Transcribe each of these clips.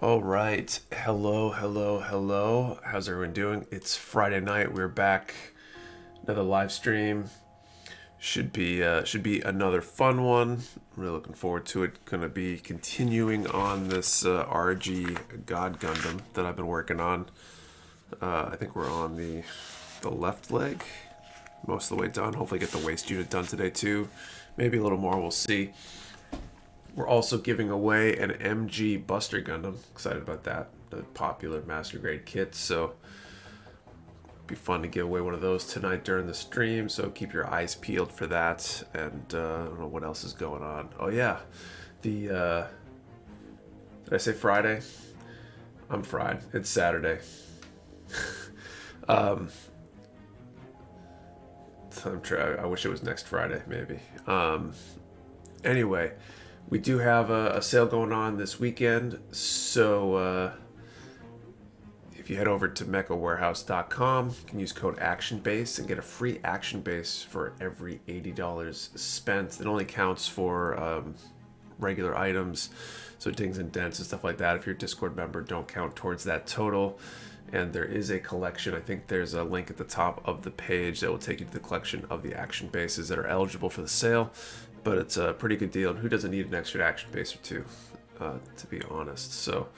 All right. Hello, hello, hello. How's everyone doing? It's Friday night. We're back. Another live stream. Should be another fun one. I'm really looking forward to it. Gonna be continuing on this RG God Gundam that I've been working on. I think we're on the left leg. Most of the way done. Hopefully get the waist unit done today too. Maybe a little more, we'll see. We're also giving away an MG Buster Gundam. Excited about that. The popular master grade kit. So be fun to give away one of those tonight during the stream. So keep your eyes peeled for that. And I don't know what else is going on. Oh yeah, the did I say Friday? I'm fried. It's Saturday. I wish it was next Friday, maybe. Anyway, we do have a sale going on this weekend, so if you head over to mechawarehouse.com, you can use code ActionBase and get a free action base for every $80 spent. It only counts for regular items, so dings and dents and stuff like that. If you're a Discord member, don't count towards that total. And there is a collection. I think there's a link at the top of the page that will take you to the collection of the action bases that are eligible for the sale. But it's a pretty good deal, and who doesn't need an extra action base or two, to be honest. So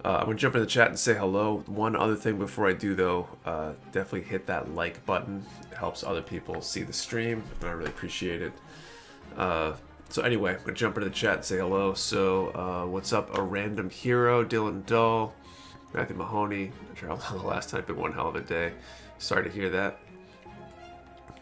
I'm going to jump in the chat and say hello. One other thing before I do, though, definitely hit that like button. It helps other people see the stream, and I really appreciate it. So anyway, I'm going to jump into the chat and say hello. So what's up, a random hero, Dylan Dull, Matthew Mahoney. I'm sure how the last time, been one hell of a day. Sorry to hear that.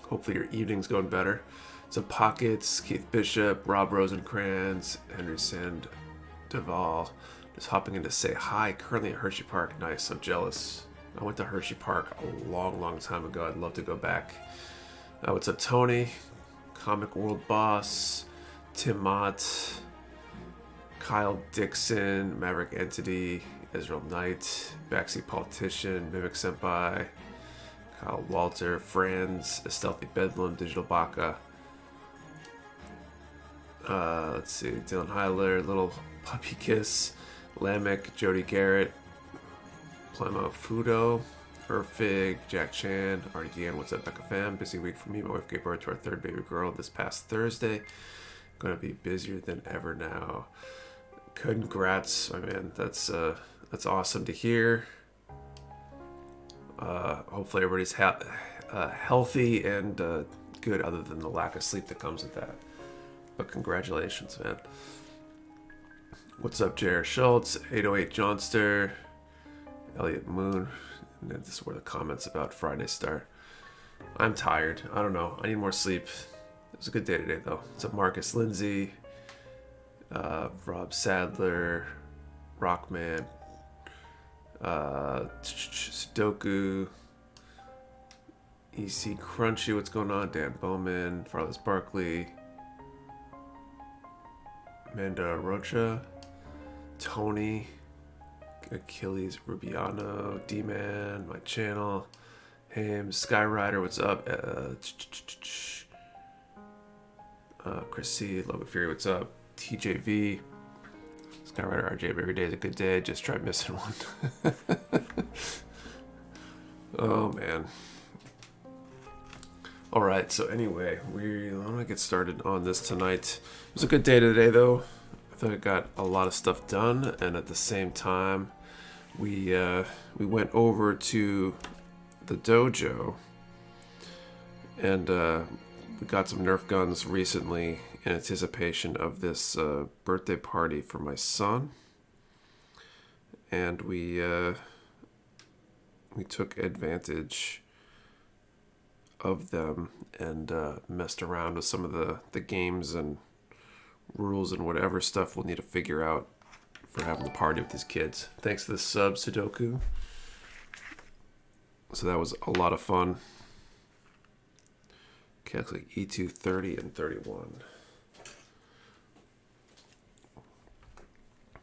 Hopefully your evening's going better. So Pockets, Keith Bishop, Rob Rosencrantz, Henry Sandoval. Just hopping in to say hi. Currently at Hershey Park. Nice. I'm jealous. I went to Hershey Park a long time ago. I'd love to go back. What's up, Tony? Comic World Boss, Tim Mott, Kyle Dixon, Maverick Entity, Israel Knight, Backseat Politician, Mimic Senpai, Kyle Walter, Franz, A Stealthy Bedlam, Digital Baka. Let's see, Dylan Heiler, Little Puppy Kiss, Lamech, Jody Garrett, Plemo Fudo, Herfig, Jack Chan, RDN, what's up, Becca Fam? Busy week for me. My wife gave birth to our third baby girl this past Thursday. Gonna be busier than ever now. Congrats, my man. That's awesome to hear. Hopefully everybody's healthy and good, other than the lack of sleep that comes with that. But congratulations, man. What's up, Jared Schultz, 808 Johnster, Elliot Moon. And this is where the comments about Friday start. I'm tired. I don't know. I need more sleep. It was a good day today, though. What's up, Marcus Lindsay, Rob Sadler, Rockman, Sudoku, EC Crunchy, what's going on? Dan Bowman, Farless Barkley, Amanda Rocha, Tony, Achilles Rubiano, D-Man, my channel, Hames, Skyrider, what's up? Chris C, Logan Fury, what's up? TJV, Skyrider RJ, every day is a good day, just try missing one. Oh man. Alright, so anyway, I'm gonna get started on this tonight. It was a good day today, though. I thought I got a lot of stuff done, and at the same time, we went over to the dojo, and we got some Nerf guns recently in anticipation of this birthday party for my son, and we took advantage of them and messed around with some of the games and rules and whatever stuff we'll need to figure out for having the party with these kids. Thanks for the sub, Sudoku. So that was a lot of fun. Okay, looks like E2 30 and 31.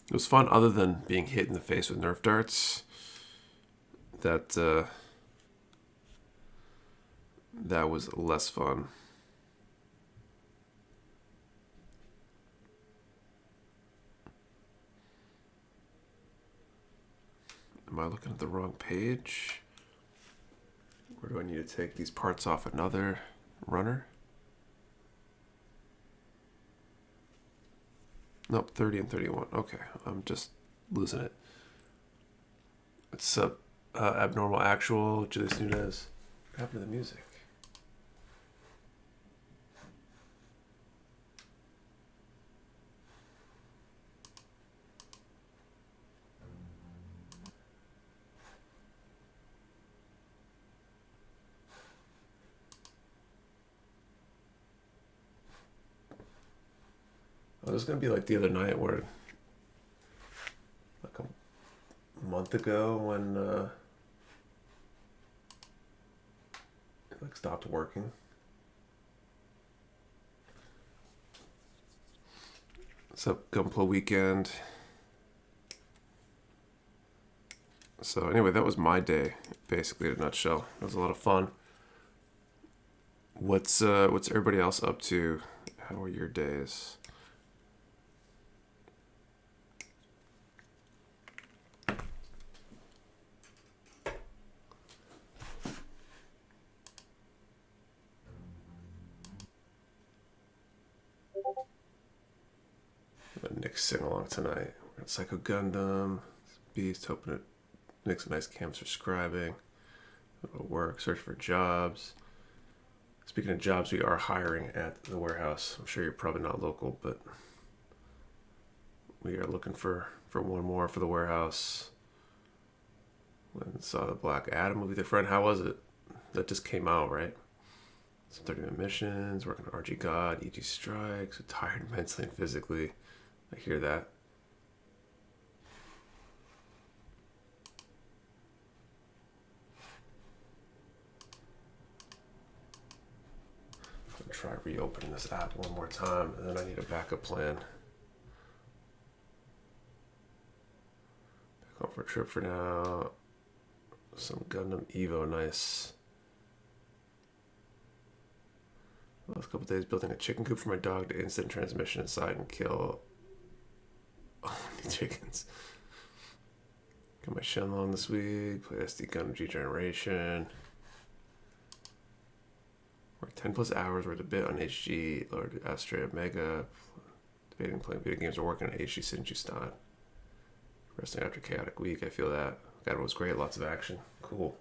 It was fun, other than being hit in the face with Nerf darts. That was less fun. Am I looking at the wrong page? Where do I need to take these parts off another runner? Nope, 30 and 31. Okay, I'm just losing it. What's up, Abnormal Actual, Julius Nunez? What happened to the music? Oh, this is going to be like the other night where, like a month ago when it like stopped working. What's up, Gunpla Weekend? So anyway, that was my day, basically in a nutshell. It was a lot of fun. What's everybody else up to? How are your days? Nick's sing along tonight. We're at Psycho Gundam. Beast, hoping it makes a nice cam subscribing. It'll work. Search for jobs. Speaking of jobs, we are hiring at the warehouse. I'm sure you're probably not local, but we are looking for one more for the warehouse. Went and saw the Black Adam movie with a friend. How was it? That just came out, right? Some 30-minute missions, working on RG God, EG strikes, tired mentally and physically. I hear that. I'm gonna try reopening this app one more time, and then I need a backup plan. Back home for a trip for now. Some Gundam Evo, nice. Last couple days building a chicken coop for my dog to instant transmission inside and kill all the chickens. Got my Shenlong this week. Play SD Gundam G Generation. Worked 10 plus hours worth a bit on HG. Lord Astrea Mega. Debating playing video games or working on HG Sinjustan. Resting after chaotic week. I feel that. God, it was great. Lots of action. Cool.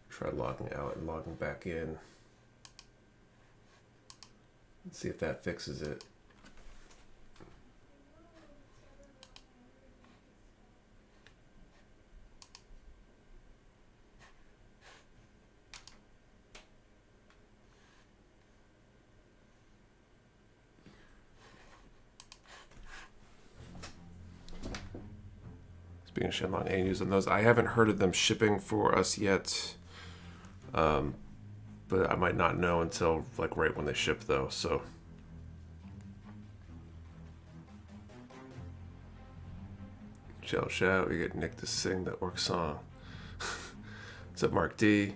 Try logging out and logging back in. Let's see if that fixes it. Speaking of Shenlong, any news on those? I haven't heard of them shipping for us yet. But I might not know until like right when they ship though, so. Shell shout, we get Nick to sing the orc song. What's up, Mark D?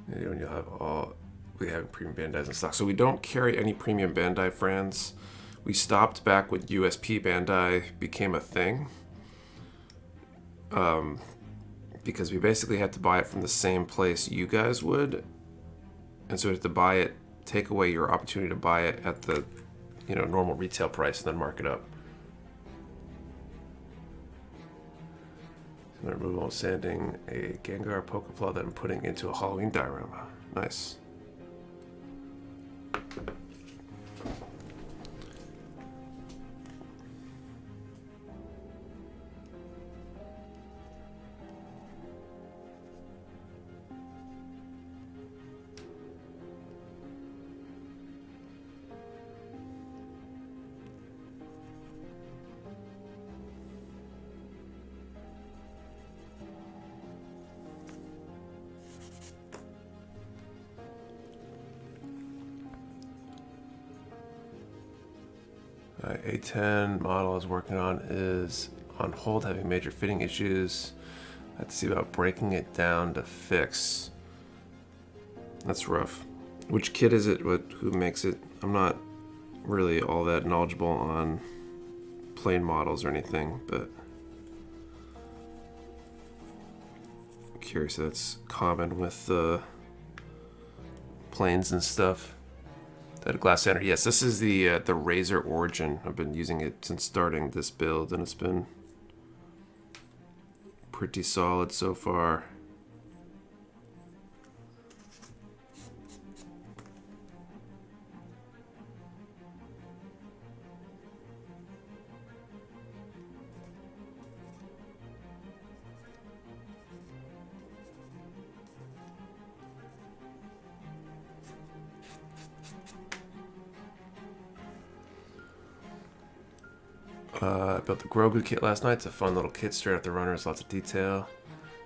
When you'll have all, we have premium Bandais in stock. So we don't carry any premium Bandai, friends. We stopped back when USP Bandai became a thing. Because we basically had to buy it from the same place you guys would, and so we have to buy it, take away your opportunity to buy it at the, normal retail price and then mark it up. So I'm removal sanding a Gengar Pokepla that I'm putting into a Halloween diorama. Nice. A10 model I was working on is on hold, having major fitting issues. have to see about breaking it down to fix. That's rough. Which kit is it? Who makes it? I'm not really all that knowledgeable on plane models or anything, but I'm curious if that's common with planes and stuff. That glass center. Yes, this is the Razor Origin. I've been using it since starting this build, and it's been pretty solid so far. I built the Grogu kit last night. It's a fun little kit straight out the runners, lots of detail.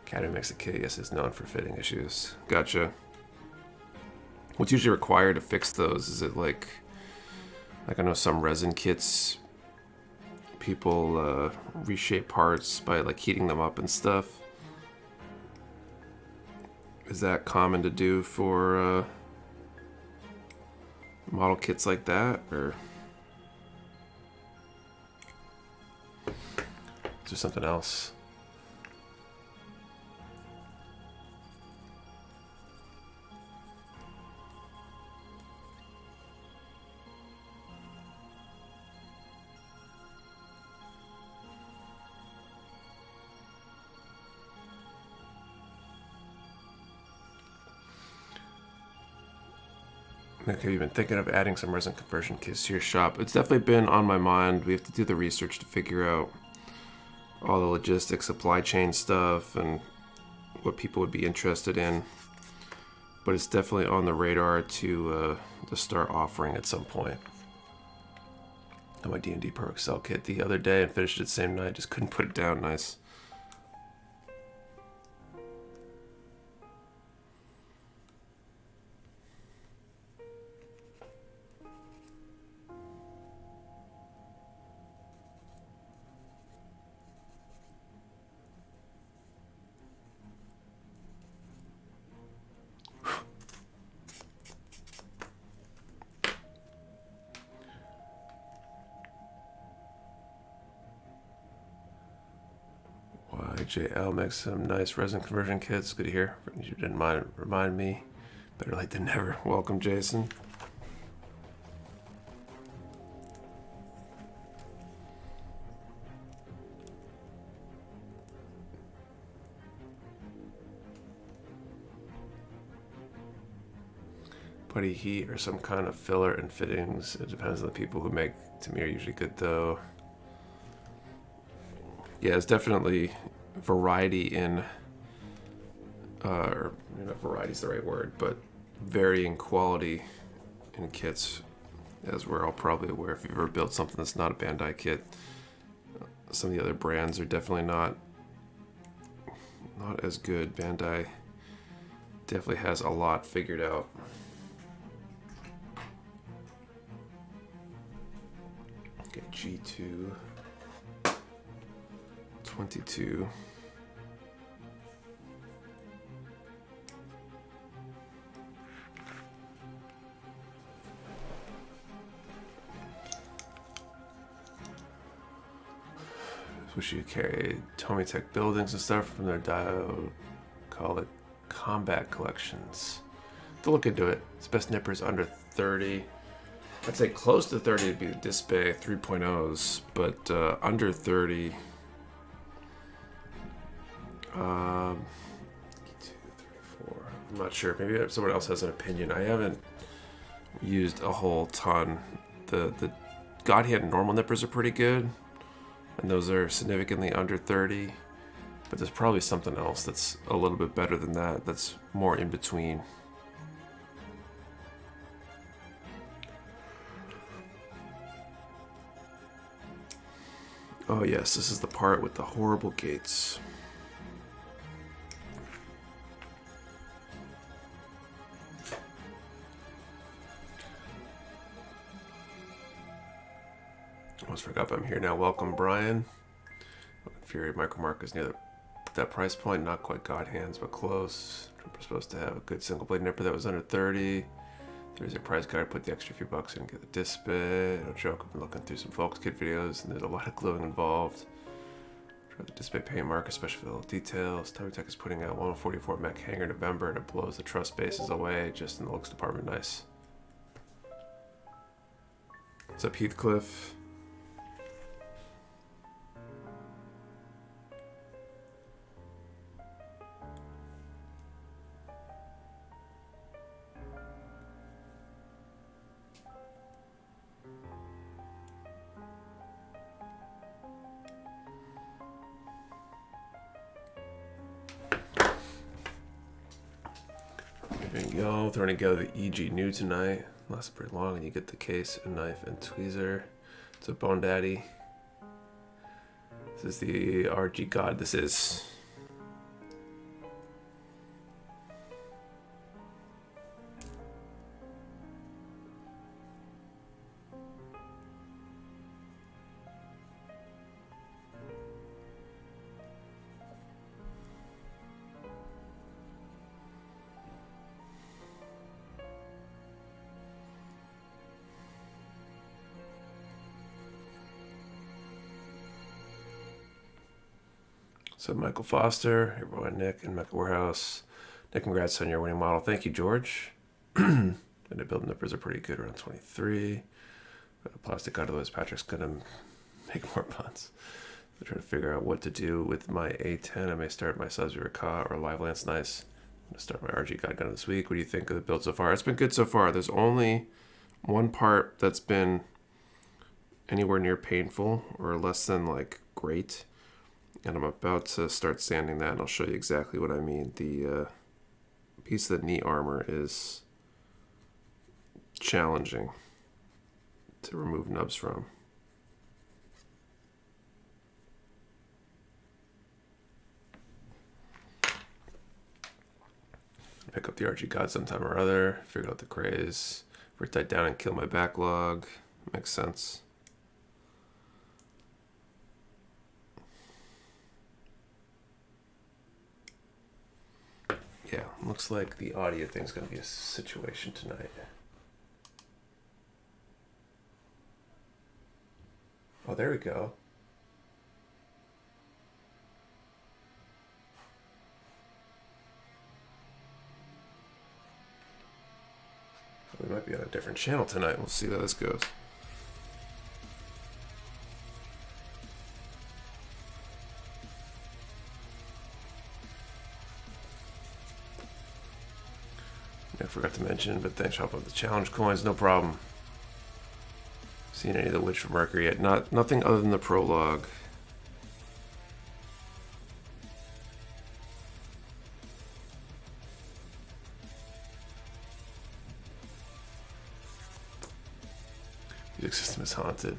Academy makes the kit, yes, is known for fitting issues. Gotcha. What's usually required to fix those? Is it like I know some resin kits, people reshape parts by like heating them up and stuff. Is that common to do for model kits like that, or is there something else? Okay, you've been thinking of adding some resin conversion kits to your shop. It's definitely been on my mind. We have to do the research to figure out all the logistics, supply chain stuff, and what people would be interested in. But it's definitely on the radar to start offering at some point. Got my D&D Pro Excel kit the other day and finished it the same night. Just couldn't put it down nice. JL makes some nice resin conversion kits. Good to hear. You didn't remind me. Better late than never. Welcome, Jason. Putty heat or some kind of filler and fittings. It depends on the people who make. To me, are usually good though. Yeah, it's definitely variety in, or not variety is the right word, but varying quality in kits, as we're all probably aware. If you've ever built something that's not a Bandai kit, some of the other brands are definitely not as good. Bandai definitely has a lot figured out. Okay, G2. 22. Wish you carried Tommy Tech buildings and stuff from their call it combat collections. To look into it. Its best nippers under 30. I'd say close to 30 would be the Disbay 3.0s, but under 30. 2, 3, 4. I'm not sure. Maybe someone else has an opinion. I haven't used a whole ton. The God Hand normal nippers are pretty good, and those are significantly under 30. But there's probably something else that's a little bit better than that. That's more in between. Oh yes, this is the part with the horrible gates. Almost forgot, but I'm here now. Welcome, Brian. Infuriate micro markers near the that price point, not quite God hands, but close. We're supposed to have a good single blade nipper that was under 30. There's a price guide, put the extra few bucks in and get the disc bit. No joke, I've been looking through some Focus Kit videos and there's a lot of gluing involved. Try the display paint mark, especially for the little details. Tommy Tech is putting out 144 mech hanger November and it blows the truss bases away just in the looks department. Nice. What's up, Heathcliff? There you go, throwing together the EG new tonight. Lasts pretty long, and you get the case, a knife, and tweezer. It's a Bone Daddy. This is the RG God. This is. So Michael Foster, your boy Nick, and Mecha Warehouse. Nick, congrats on your winning model. Thank you, George. And the build nippers are pretty good, around 23. Plastic otherwise, Patrick's gonna make more puns. I'm trying to figure out what to do with my A10. I may start my Sub-Zero Ka or Live Lance Nice. I'm gonna start my RG God Gundam this week. What do you think of the build so far? It's been good so far. There's only one part that's been anywhere near painful or less than like great. And I'm about to start sanding that, and I'll show you exactly what I mean. The piece of the knee armor is challenging to remove nubs from. Pick up the RG God sometime or other, figure out the craze, break that down and kill my backlog. Makes sense. Yeah, looks like the audio thing's going to be a situation tonight. Oh, there we go. We might be on a different channel tonight. We'll see how this goes. I forgot to mention, but thanks for helping with the challenge coins. No problem. Seen any of the Witch for Mercury yet? Nothing other than the prologue. Music system is haunted.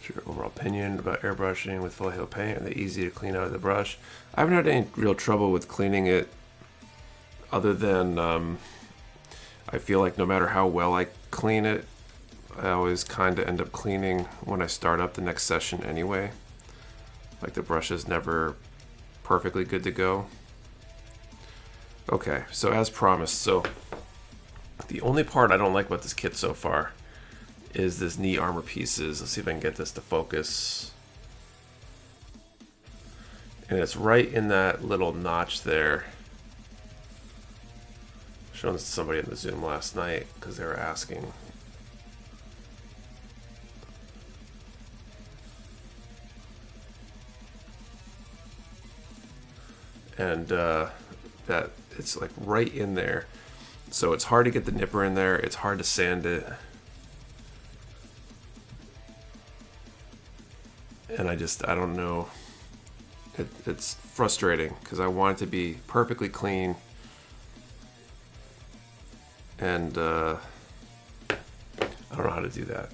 Your overall opinion about airbrushing with full hail paint? Are they easy to clean out of the brush? I haven't had any real trouble with cleaning it, other than I feel like no matter how well I clean it, I always kind of end up cleaning when I start up the next session anyway. Like the brush is never perfectly good to go. Okay, so as promised, so the only part I don't like about this kit so far is this knee armor pieces. Let's see if I can get this to focus. And it's right in that little notch there. Showing this to somebody in the Zoom last night because they were asking. And that it's like right in there. So it's hard to get the nipper in there. It's hard to sand it. And I don't know. It's frustrating because I want it to be perfectly clean. And I don't know how to do that.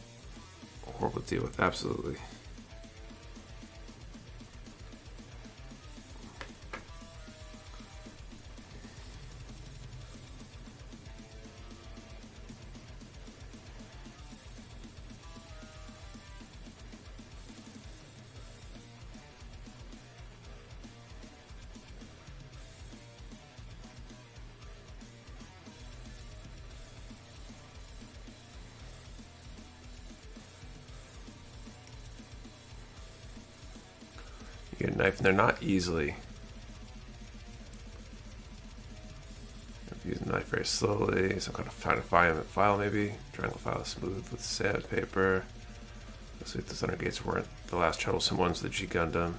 Horrible to deal with, absolutely. get a knife in there, not easily. Use the knife very slowly. Some kind of file maybe. Triangle file smooth with sandpaper. Let's see if the center gates weren't the last troublesome ones of the RG Gundam.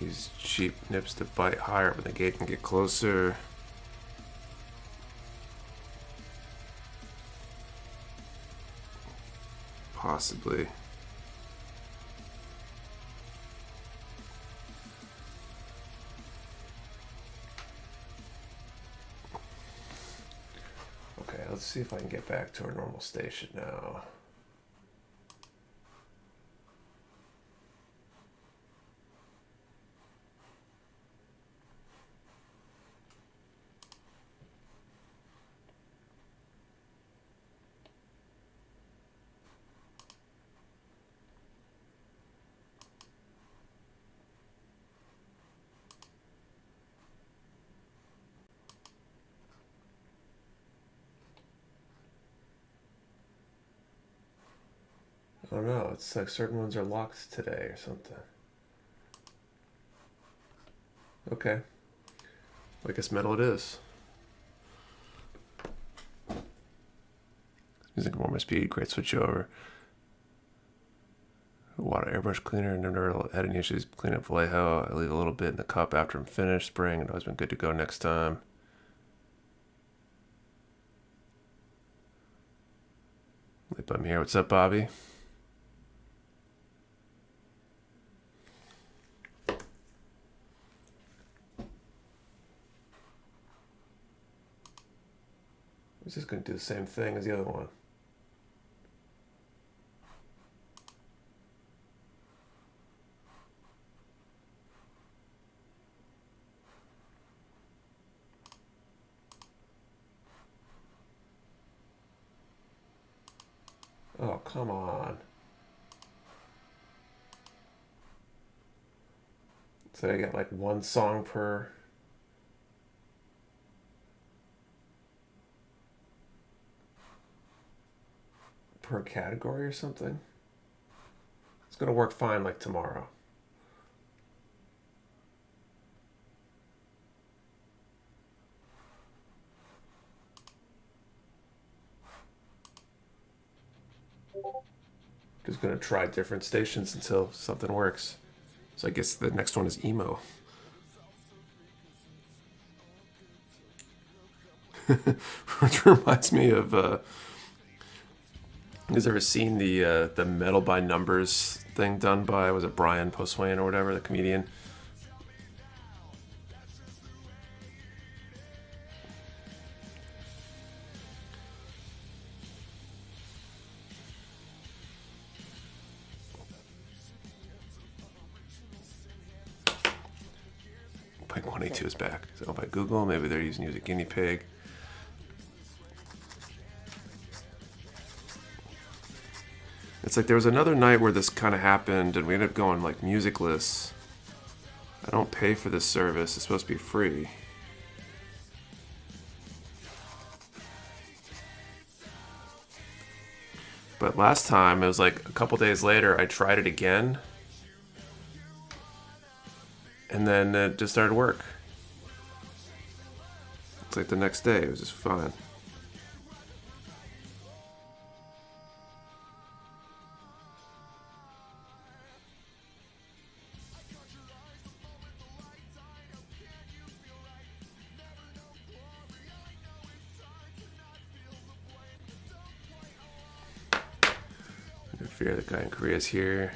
Use cheap nips to bite higher when the gate can get closer. Possibly. Okay, let's see if I can get back to our normal station now. I don't know, it's like certain ones are locked today or something. Okay. Well, I guess metal it is. Music can warm my speed, great switch over. Water airbrush cleaner, never had any issues cleaning up Vallejo. I leave a little bit in the cup after I'm finished spraying. It's always been good to go next time. Lip, I'm here. What's up, Bobby? It's just going to do the same thing as the other one. Oh, come on. So I got like one song per... per category or something. It's gonna work fine like tomorrow. Just gonna try different stations until something works. So I guess the next one is emo. Which reminds me of you guys ever seen the Metal by Numbers thing done by, was it Brian Posehn or whatever, the comedian? Blink 182 is back. So by Google, maybe they're using you as a guinea pig. It's like there was another night where this kind of happened and we ended up going like musicless. I don't pay for this service. It's supposed to be free. But last time, it was like a couple days later, I tried it again. And then it just started work. It's like the next day, it was just fine. Fear the guy in Korea's here.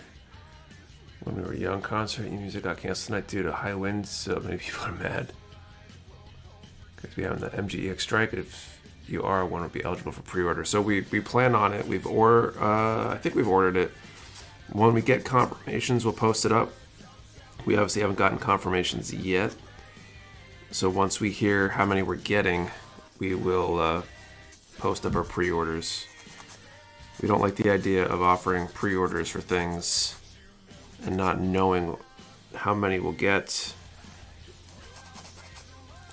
When we were young, concert music got canceled tonight due to high winds, so many people are mad. Because we have the MGEX strike. If you are, one will be eligible for pre-order. So we plan on it. I think we've ordered it. When we get confirmations, we'll post it up. We obviously haven't gotten confirmations yet. So once we hear how many we're getting, we will post up our pre-orders. We don't like the idea of offering pre-orders for things and not knowing how many we'll get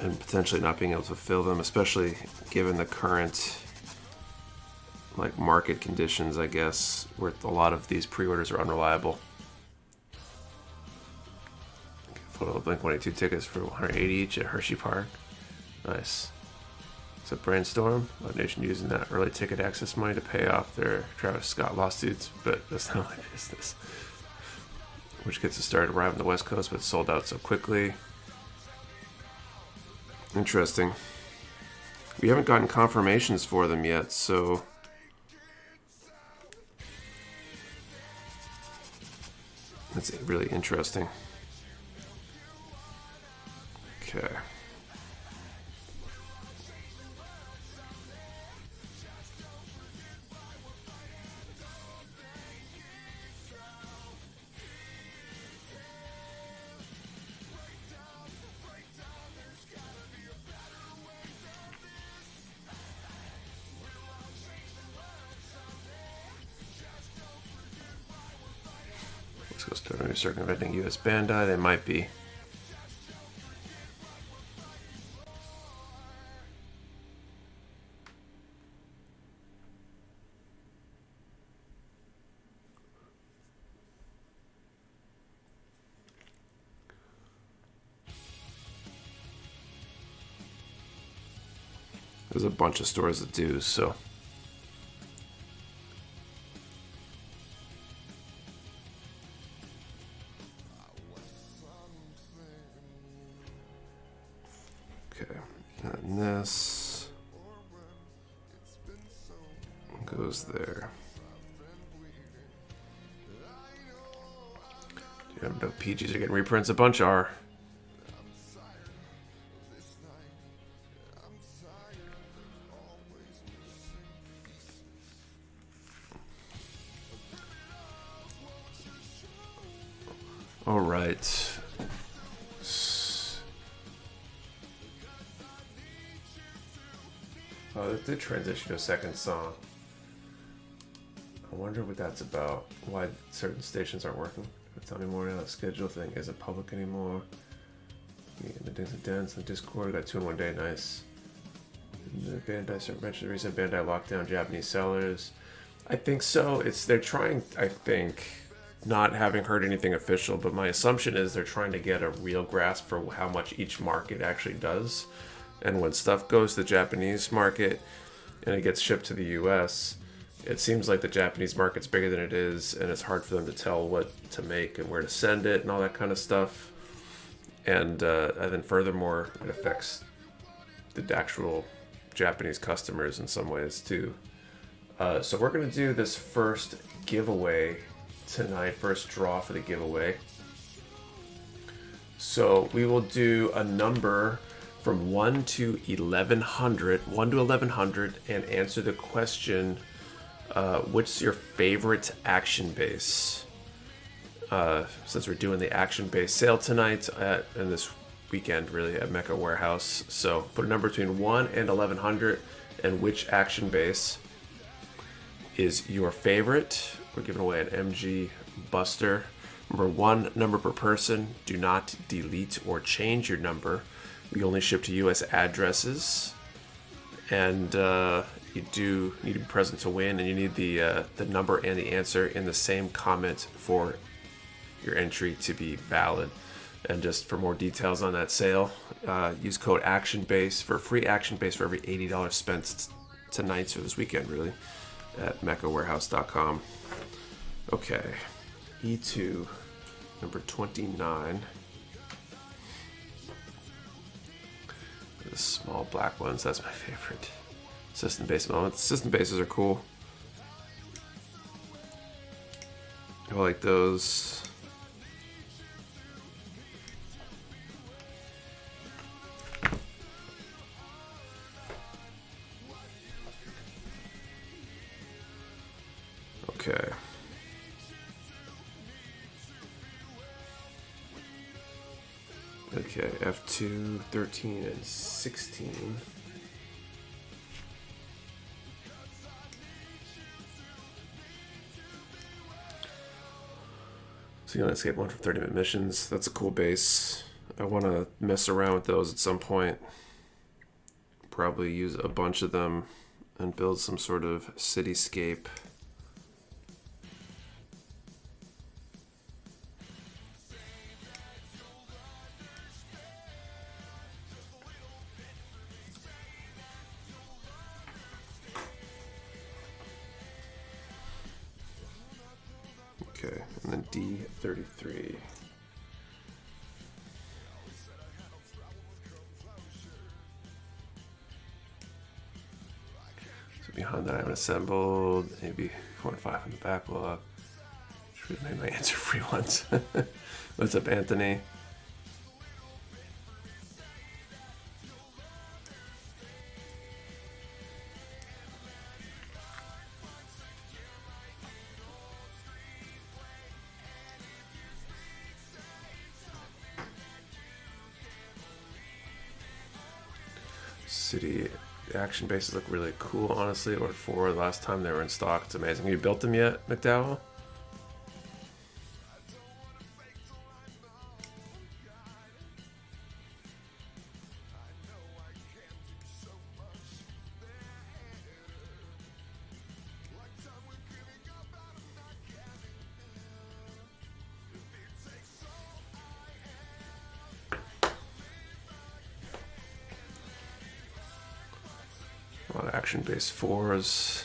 and potentially not being able to fill them, especially given the current like market conditions, I guess, where a lot of these pre-orders are unreliable. Photo of Blink-182 tickets for 180 each at Hershey Park. Nice. So Brainstorm, Live Nation using that early ticket access money to pay off their Travis Scott lawsuits, but that's not my business. Which gets us started arriving on the West Coast, but sold out so quickly. Interesting. We haven't gotten confirmations for them yet, so that's really interesting. Okay. Let's go start circumventing US Bandai. They might be. There's a bunch of stores that do, so. Okay, and this goes there. You know, PGs are getting reprints. A bunch are. All right. Oh, they did transition to a second song. I wonder what that's about. Why certain stations aren't working. Tell me more now. The schedule thing isn't public anymore. The dance and Discord got 2 in 1 day. Nice. The Bandai mentioned the recent Bandai lockdown Japanese sellers. I think so. They're trying. I think. Not having heard anything official, but my assumption is they're trying to get a real grasp for how much each market actually does. And when stuff goes to the Japanese market and it gets shipped to the US, it seems like the Japanese market's bigger than it is, and it's hard for them to tell what to make and where to send it and all that kind of stuff. And then furthermore, it affects the actual Japanese customers in some ways too. So we're going to do this first giveaway tonight, first draw for the giveaway. So we will do a number from 1 to 1100, and answer the question, what's your favorite action base? Since we're doing the action base sale tonight and this weekend really at Mecha Warehouse. So put a number between 1 and 1100 and which action base is your favorite. We're giving away an MG Buster. Remember, 1 number per person. Do not delete or change your number. We only ship to US addresses. And you do need to be present to win, and you need the number and the answer in the same comment for your entry to be valid. And just for more details on that sale, use code ActionBase for a free action base for every $80 spent tonight, or this weekend really, at mechawarehouse.com. Okay, E2, number 29. The small black ones, that's my favorite. System base moments. System bases are cool. I like those. Okay. Okay, F2, 13, and 16. City Landscape 1 for 30-minute missions. That's a cool base. I want to mess around with those at some point. Probably use a bunch of them and build some sort of cityscape. Okay, and then D33. So behind that I haven't assembled, maybe 4 and 5 in the backlog. Should have made my answer free ones. What's up, Anthony? City action bases look really cool, honestly. Or 4 the last time they were in stock. It's amazing. Have you built them yet, McDowell? A lot of action-based 4s.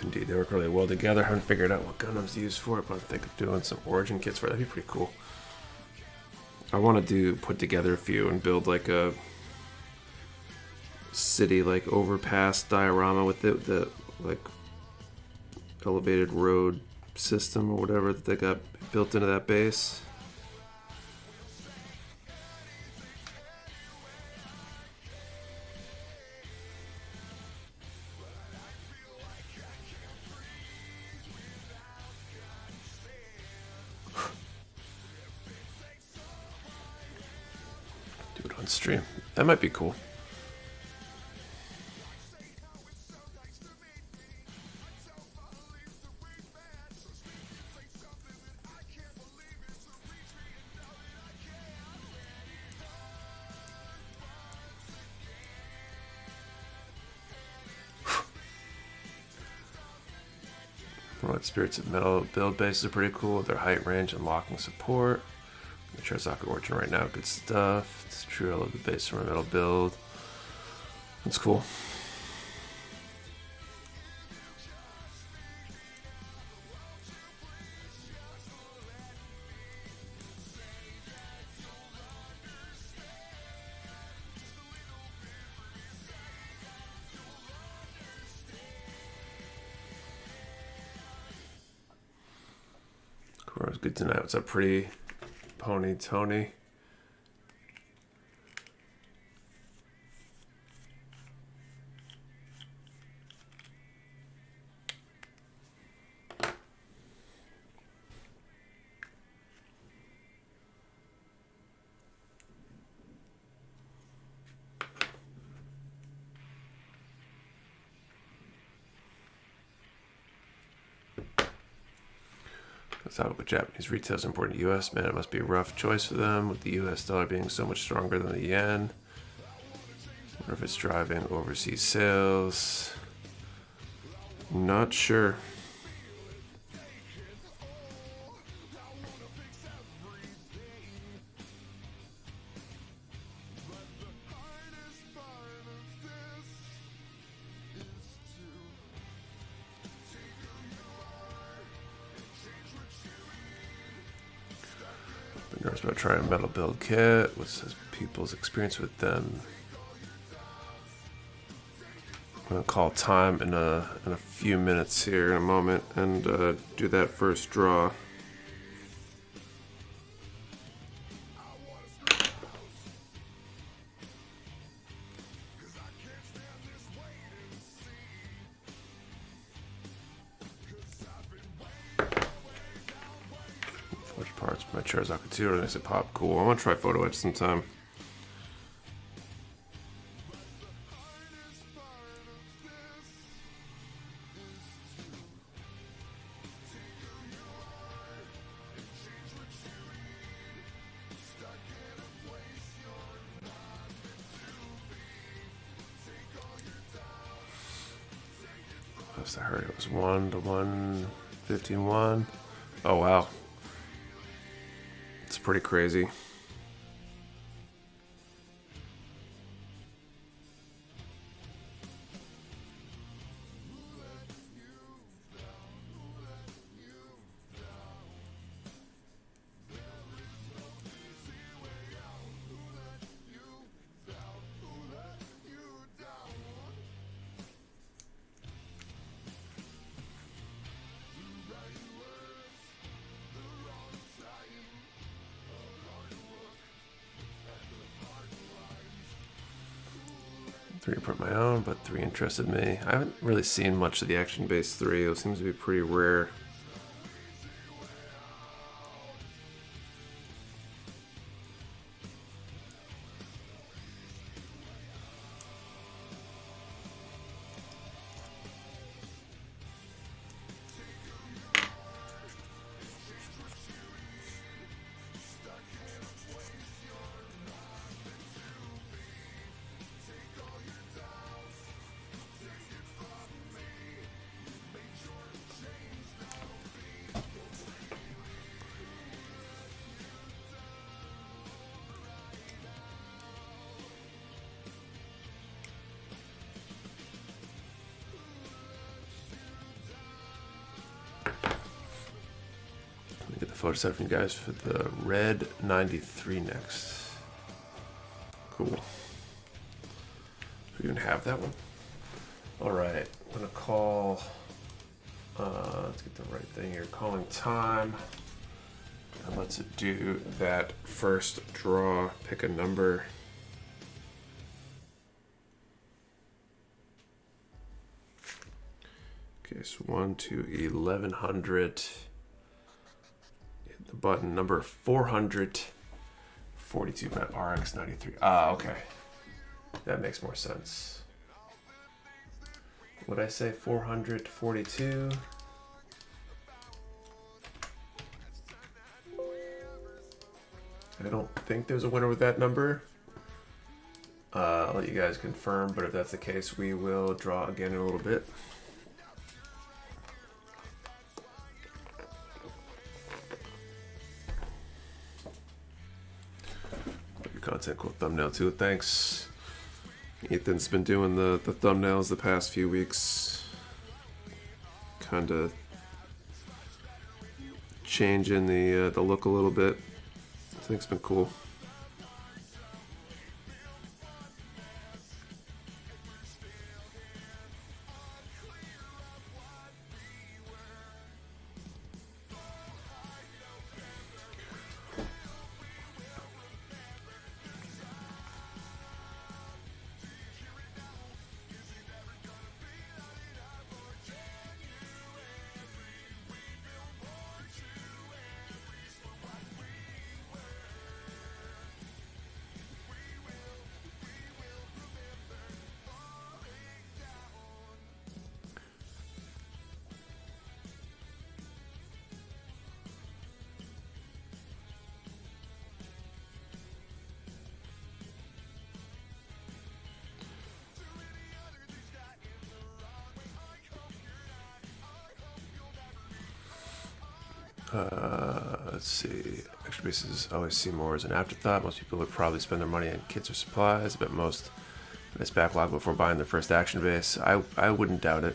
Indeed, they work really well together. I haven't figured out what Gundams to use for it, but I think of doing some origin kits for it. That'd be pretty cool. I want to put together a few and build like a city like overpass diorama with the like elevated road system or whatever that they got built into that base. Do it on stream. That might be cool. Spirits of Metal build bases are pretty cool. Their height, range, and locking support. The Charizaka Origin right now, good stuff. It's true, I love the base from a metal build. That's cool. It was good tonight. What's up, pretty pony Tony? Let's talk about Japanese retail's important to US. Man, it must be a rough choice for them with the US dollar being so much stronger than the yen. Wonder if it's driving overseas sales. Not sure. About trying a metal build kit. What's people's experience with them? I'm gonna call time in a few minutes here in a moment and do that first draw. parts of my Charizard too. Nice and pop. Cool. I want to try photo etch sometime. I heard it was 1 to 115-1. Oh wow, it's pretty crazy. Three print my own, but 3 interested me. I haven't really seen much of the action base 3. It seems to be pretty rare. Get the photo set from you guys for the red 93 next. Cool. Do we even have that one? All right, I'm gonna call. Let's get the right thing here. Calling time. And let's do that first draw. Pick a number. Okay, so 1 to 1100. Hit the button number 442 at RX 93. Ah, okay. That makes more sense. Would I say 442? I don't think there's a winner with that number. I'll let you guys confirm, but if that's the case, we will draw again in a little bit. Your content, cool thumbnail too. Thanks. Ethan's been doing the thumbnails the past few weeks. Kind of changing the look a little bit. I think it's been cool. Let's see. Extra bases always see more as an afterthought. Most people would probably spend their money on kits or supplies, but most nice backlog before buying their first action base. I wouldn't doubt it.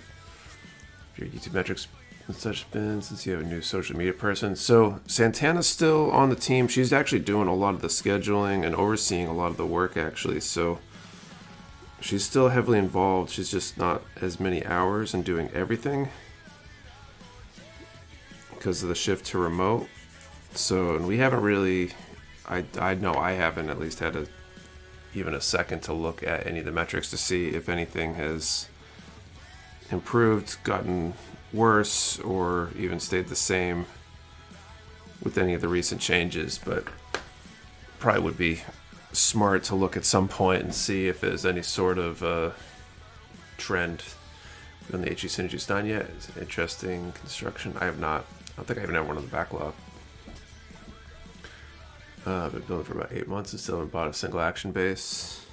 If your YouTube metrics and such been since you have a new social media person. So Santana's still on the team. She's actually doing a lot of the scheduling and overseeing a lot of the work actually. So she's still heavily involved. She's just not as many hours and doing everything because of the shift to remote. So, and we haven't really, I know I haven't at least had even a second to look at any of the metrics to see if anything has improved, gotten worse, or even stayed the same with any of the recent changes, but probably would be smart to look at some point and see if there's any sort of trend on the HE Synergy Stein yet. It's an interesting construction. I have not. I don't think I even have one on the backlog. I've been building for about 8 months and still haven't bought a single action base.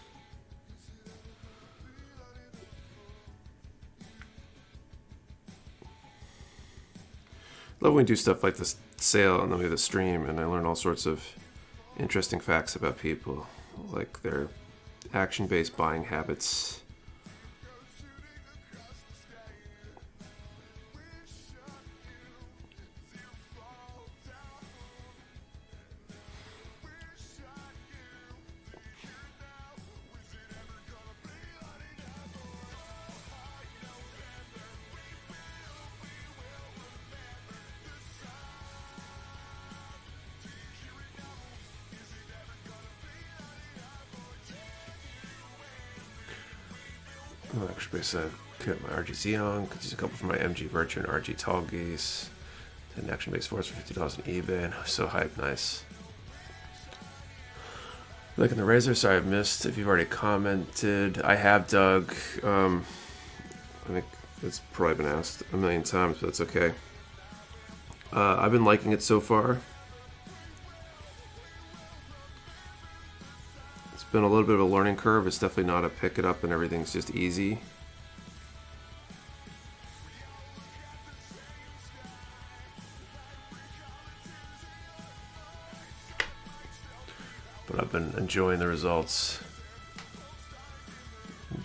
Love when we do stuff like this sale and then we have the stream and I learn all sorts of interesting facts about people, like their action-based buying habits. Actually, I could my RG Xeon, could use a couple for my MG Virtue and RG Tall Geese. An action based force for $50 on eBay, and I was so hyped, nice. Looking the Razor, sorry I've missed. If you've already commented, I have, Doug. I think it's probably been asked a million times, but it's okay. I've been liking it so far. It's been a little bit of a learning curve. It's definitely not a pick it up and everything's just easy. But I've been enjoying the results.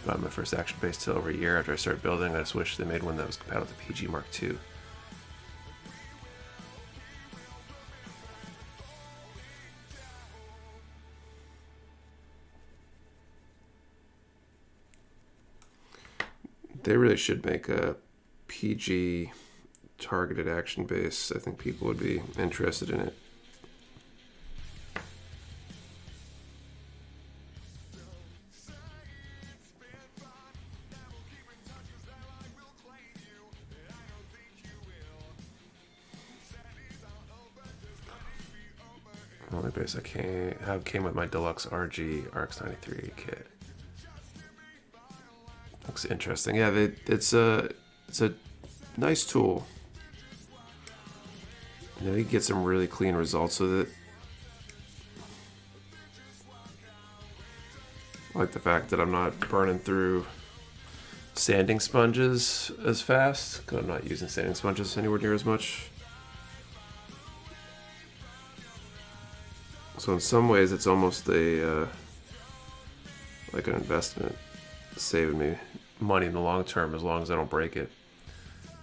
Bought my first action base till over a year after I started building. I just wish they made one that was compatible with the PG Mark II. They really should make a PG targeted action base. I think people would be interested in it. The only base I came with my deluxe RG RX-93 kit. Looks interesting. Yeah, it's a nice tool. You know, you get some really clean results with it. I like the fact that I'm not burning through sanding sponges as fast, because I'm not using sanding sponges anywhere near as much. So in some ways, it's almost a like an investment, saving me money in the long term as long as I don't break it.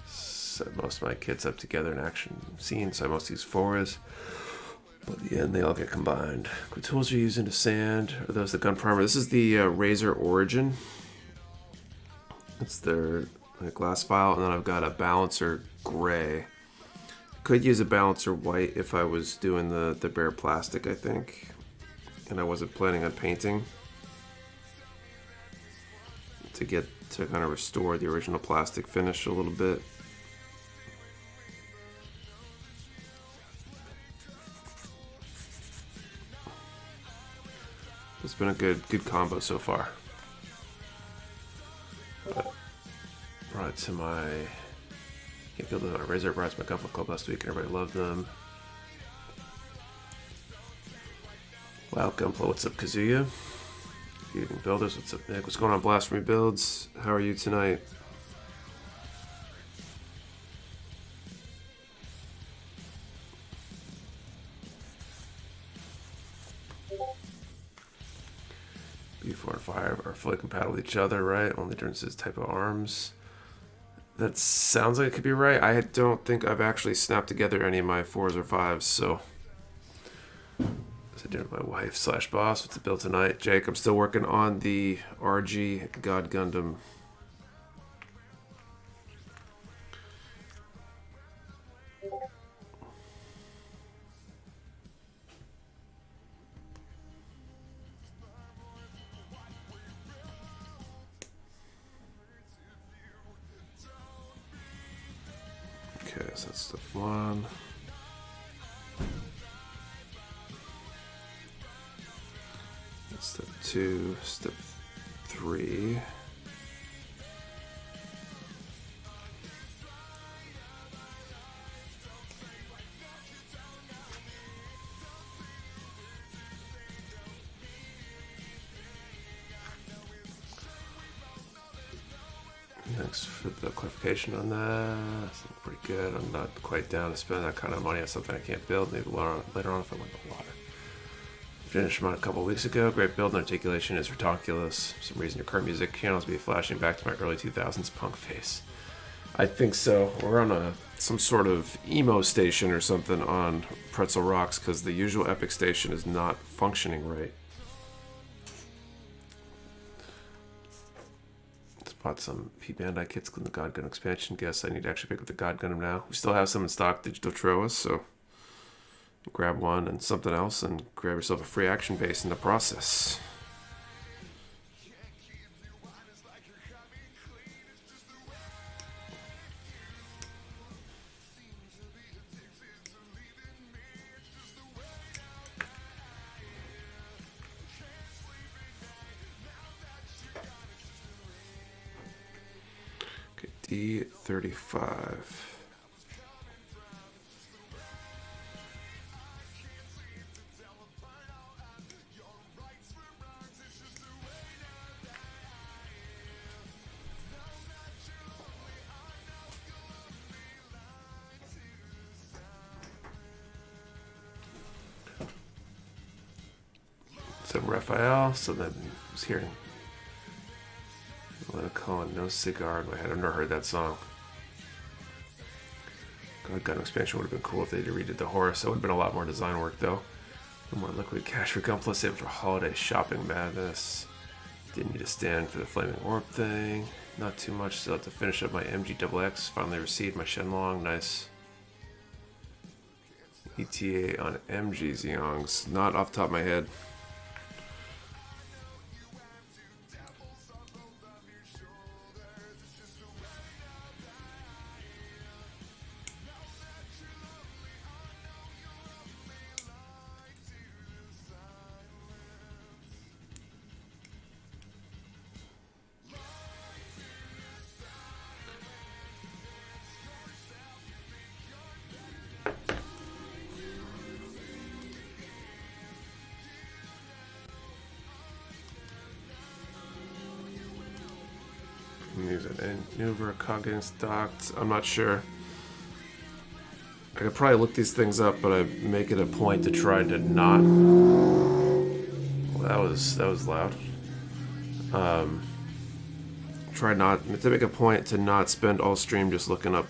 Set most of my kits up together in action scenes, so I mostly use fours. But at the end, they all get combined. What tools are you using to sand? Are those the gun primer? This is the Razor Origin. It's their glass file, and then I've got a balancer gray. Could use a balancer white if I was doing the bare plastic, I think, and I wasn't planning on painting, to get to kind of restore the original plastic finish a little bit. It's been a good combo so far. But brought it to my can't build it on a Razor. Brought it to my Gunpla Club last week and everybody loved them. Wow, Gunpla, what's up, Kazuya? Good evening, builders. What's up, Nick? What's going on, Blasphemy Builds? How are you tonight? B4 and 5 are fully compatible with each other, right? Only difference is type of arms. That sounds like it could be right. I don't think I've actually snapped together any of my 4s or 5s, so. I did with my wife / boss. What's the build tonight? Jake, I'm still working on the RG God Gundam. Okay, so that's step 1. Step 2, step 3. Thanks for the clarification on that. That's pretty good. I'm not quite down to spend that kind of money on something I can't build. Maybe later on if I win the water. Finished mine a couple weeks ago. Great build and articulation is ridiculous. For some reason your current music channels be flashing back to my early 2000s punk face. I think so. We're on some sort of emo station or something on Pretzel Rocks because the usual Epic station is not functioning right. Bought some P-Bandai kits in the God Gundam expansion. Guess I need to actually pick up the God Gundam now. We still have some in stock, digital Troas, so grab one and something else and grab yourself a free action base in the process. D35. So Raphael, so then I was hearing Let it call it No Cigar in my head. I've never heard that song. God Gundam expansion would have been cool if they redid the horse. That would have been a lot more design work though. No more liquid cash for Gunpla, save it for holiday shopping madness. Didn't need a stand for the flaming orb thing. Not too much, still have to finish up my MGXX. Finally received my Shenlong, nice. ETA on MG Xeongs, not off the top of my head. Use an Nuver cog getting stocked. I'm not sure. I could probably look these things up, but I make it a point to try to not. Well, that was loud. Try not to make a point to not spend all stream just looking up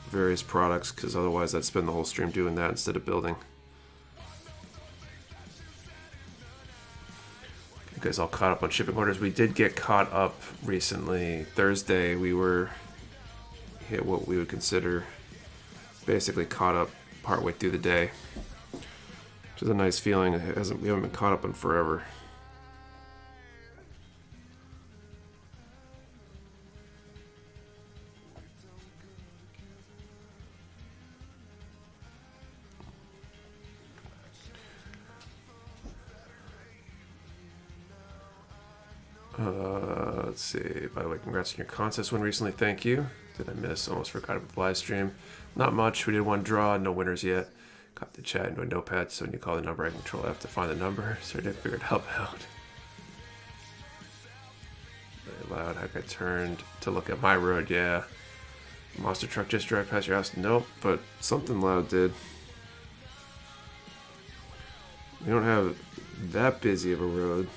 various products, because otherwise I'd spend the whole stream doing that instead of building. You guys all caught up on shipping orders. We did get caught up recently. Thursday we were hit what we would consider basically caught up partway through the day, which is a nice feeling. We haven't been caught up in forever. Let's see. By the way, congrats on your contest win recently. Thank you. Did I miss? Almost forgot about the live stream. Not much. We did one draw. No winners yet. Got the chat into a notepad, so when you call the number, I can control F to find the number. So I did figure it help out. Very loud. Heck, I turned to look at my road. Yeah. Monster truck just drove past your house. Nope, but something loud did. We don't have that busy of a road.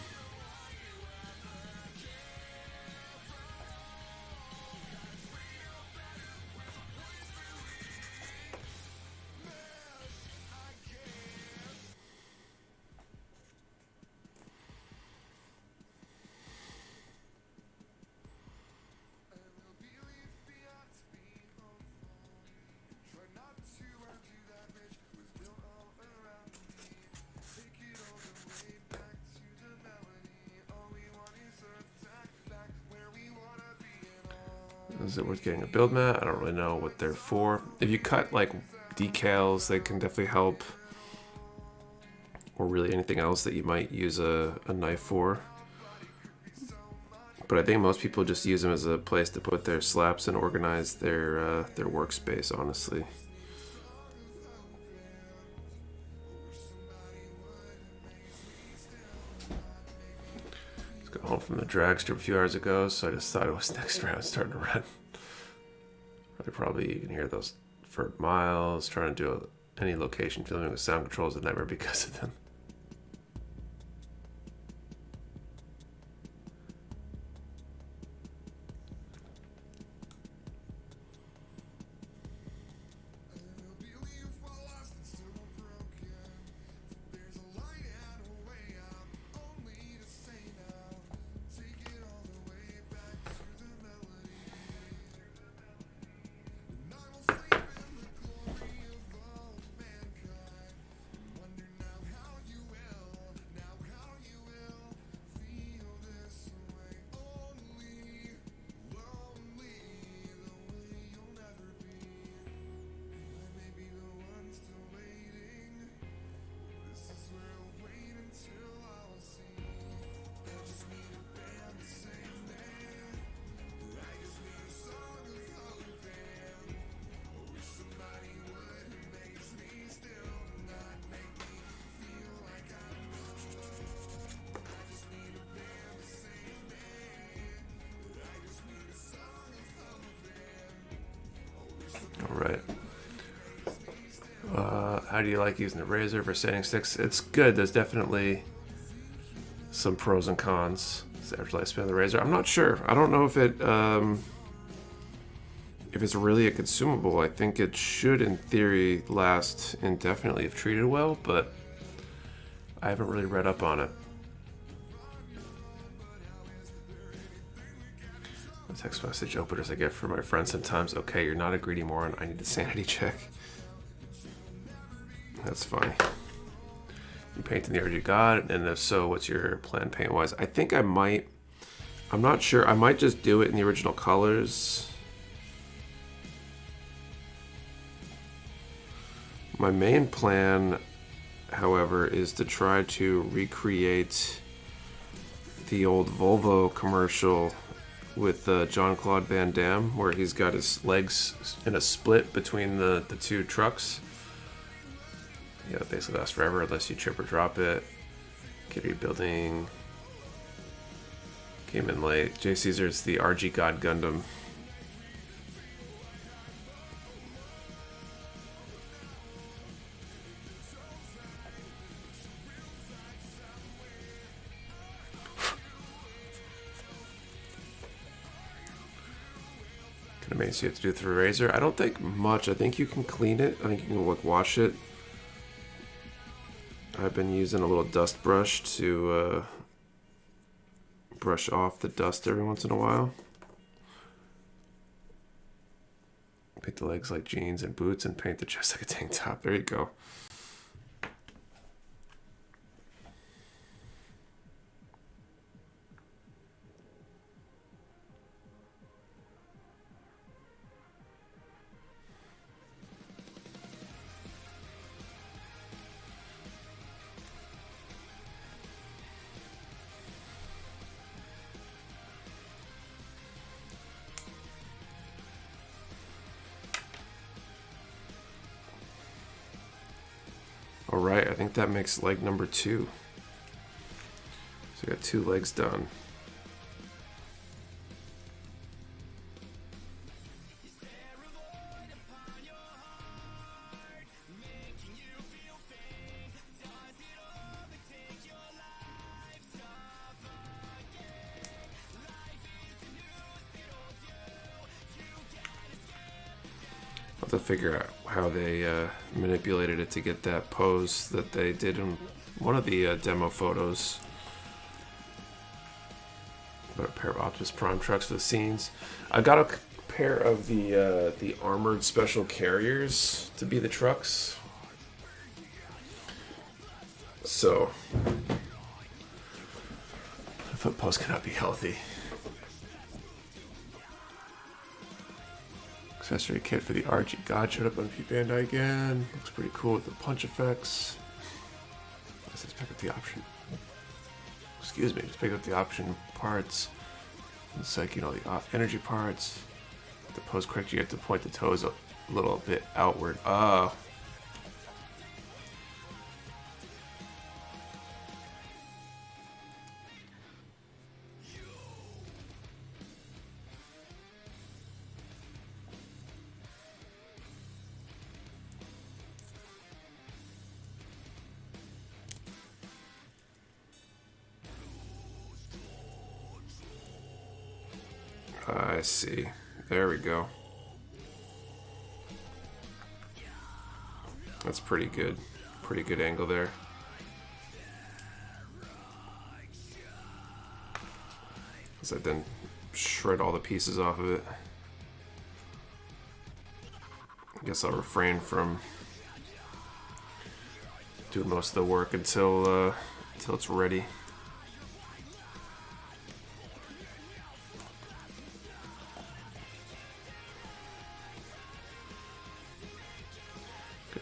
Is it worth getting a build mat? I don't really know what they're for. If you cut like decals, they can definitely help. or really anything else that you might use a knife for. But I think most people just use them as a place to put their slaps and organize their workspace, honestly. Just got home from the drag strip a few hours ago, so I just thought it was next round starting to run. Probably you can hear those for miles. Trying to do any location filming with sound controls is a nightmare because of them. Alright. How do you like using the razor for sanding sticks? It's good. There's definitely some pros and cons. Is the average lifespan of the razor? I'm not sure. I don't know if it's really a consumable. I think it should, in theory, last indefinitely if treated well, but I haven't really read up on it. The text message openers I get from my friends sometimes. Okay, you're not a greedy moron. I need a sanity check. That's funny. You painting the RG God, and if so, what's your plan paint-wise? I think I might. I'm not sure. I might just do it in the original colors. My main plan, however, is to try to recreate the old Volvo commercial with Jean-Claude Van Damme, where he's got his legs in a split between the two trucks. Yeah, it basically lasts forever unless you trip or drop it. Kid rebuilding. Came in late. J. Caesar's the RG God Gundam. Kind of makes you have to do it through a razor. I don't think much. I think you can clean it. I think you can like wash it. I've been using a little dust brush to brush off the dust every once in a while. Paint the legs like jeans and boots and paint the chest like a tank top. There you go. Alright, I think that makes leg number 2. So we got 2 legs done. I'll have to figure out how they manipulated it to get that pose that they did in one of the demo photos. Got a pair of Optimus Prime trucks for the scenes. I got a pair of the armored special carriers to be the trucks. So the foot pose cannot be healthy. Accessory kit for the RG God showed up on P Bandai again. Looks pretty cool with the punch effects. Just pick up the option. Excuse me, just pick up the option parts. It's like, you know, the energy parts. The pose correct, you have to point the toes a little bit outward. Oh. I see. There we go. That's pretty good. Pretty good angle there. As I then shred all the pieces off of it. I guess I'll refrain from doing most of the work until it's ready.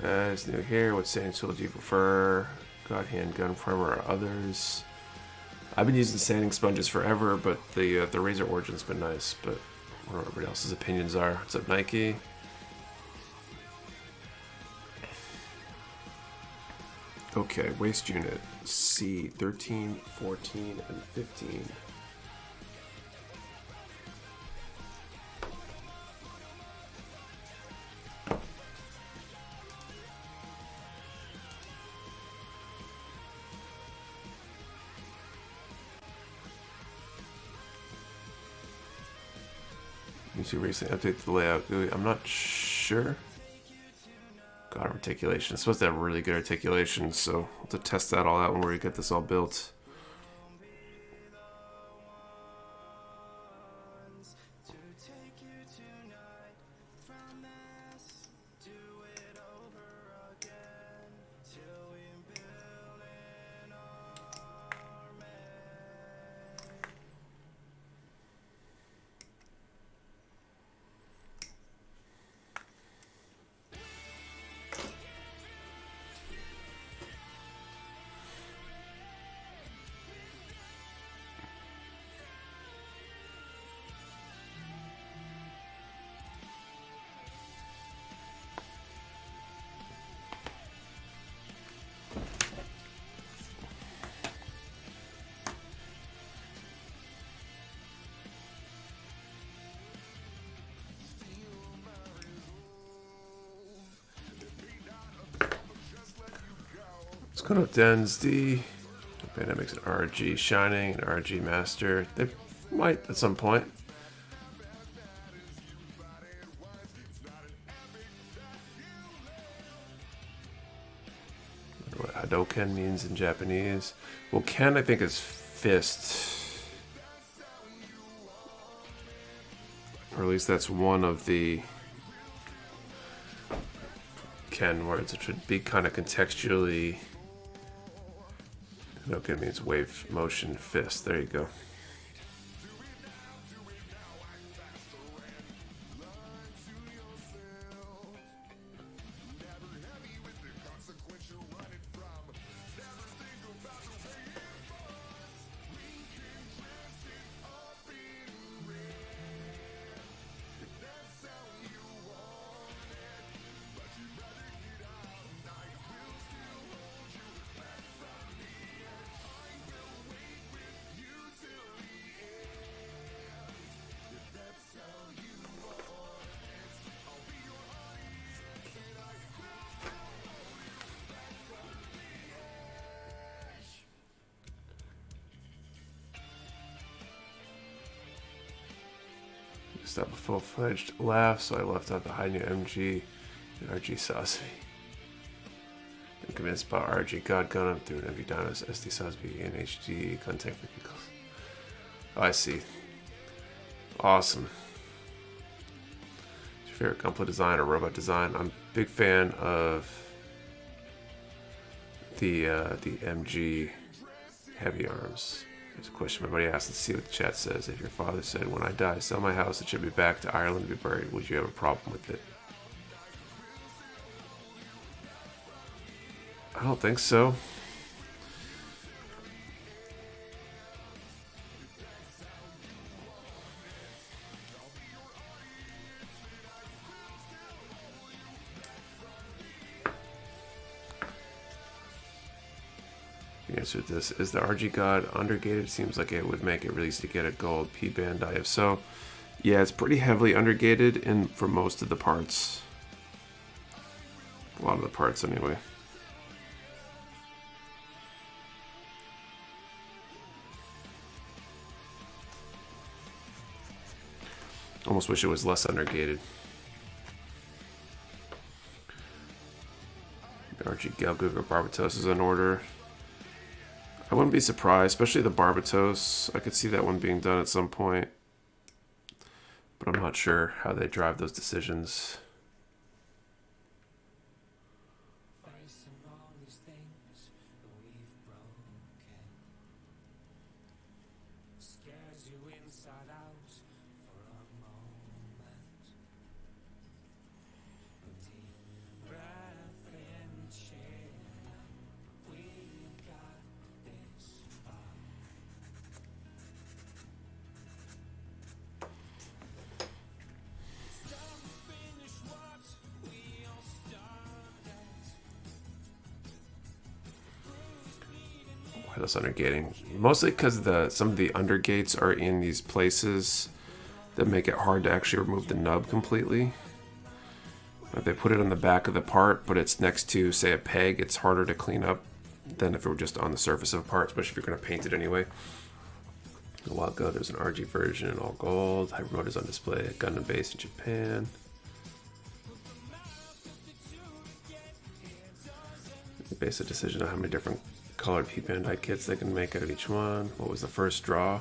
Guys, new here. What sanding tool do you prefer? God Hand Gun Primer or others? I've been using sanding sponges forever, but the Razor Origin's been nice. But I don't know what everybody else's opinions are. What's up, Nike? Okay, waist unit C 13, 14, and 15. You recently update the layout. I'm not sure. God, articulation. It's supposed to have really good articulation, so we'll have to test that all out when we get this all built. Let's go to Density. Bandit makes an RG Shining and RG Master. They might at some point. I wonder what Hadoken means in Japanese. Well, Ken I think is fist. Or at least that's one of the Ken words. It should be kind of contextually. Hadoken means wave motion fist. There you go. Stop a full-fledged laugh, so I left out the high new MG and RG Sosby. I'm convinced about RG God Gundam through an MV Dynos, SD Sosby, and HD contact vehicles. Oh, I see. Awesome. What's your favorite Gunpla design or robot design? I'm a big fan of the MG heavy arms. There's a question my buddy asked. Let's see what the chat says. If your father said, when I die, sell my house, it should be back to Ireland to be buried, would you have a problem with it? I don't think so. You answered this. Is the RG God undergated? Seems like it would make it really easy to get a gold P Bandai. If so, yeah, it's pretty heavily undergated for most of the parts. A lot of the parts, anyway. Almost wish it was less undergated. RG God Gundam Barbatos is in order. I wouldn't be surprised, especially the Barbatos. I could see that one being done at some point. But I'm not sure how they drive those decisions. That's undergating, mostly because some of the undergates are in these places that make it hard to actually remove the nub completely. If they put it on the back of the part, but it's next to, say, a peg, it's harder to clean up than if it were just on the surface of a part, especially if you're going to paint it anyway. A while ago, there's an RG version in all gold. Hyper mode is on display at Gundam base in Japan. Base a decision on how many different colored P Bandai kits they can make out of each one. What was the first draw?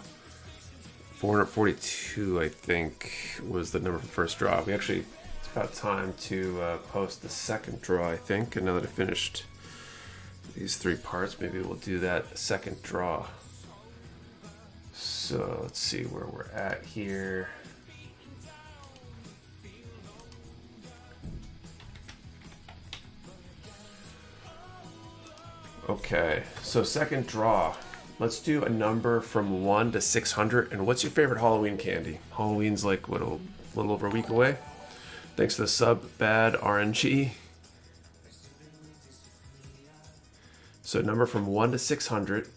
442, I think, was the number for the first draw. It's about time to post the second draw, I think. And now that I finished these 3 parts, maybe we'll do that second draw. So let's see where we're at here. Okay, so second draw. Let's do a number from 1 to 600. And what's your favorite Halloween candy? Halloween's like, what, a little over a week away? Thanks to the sub, Bad RNG. So number from 1 to 600.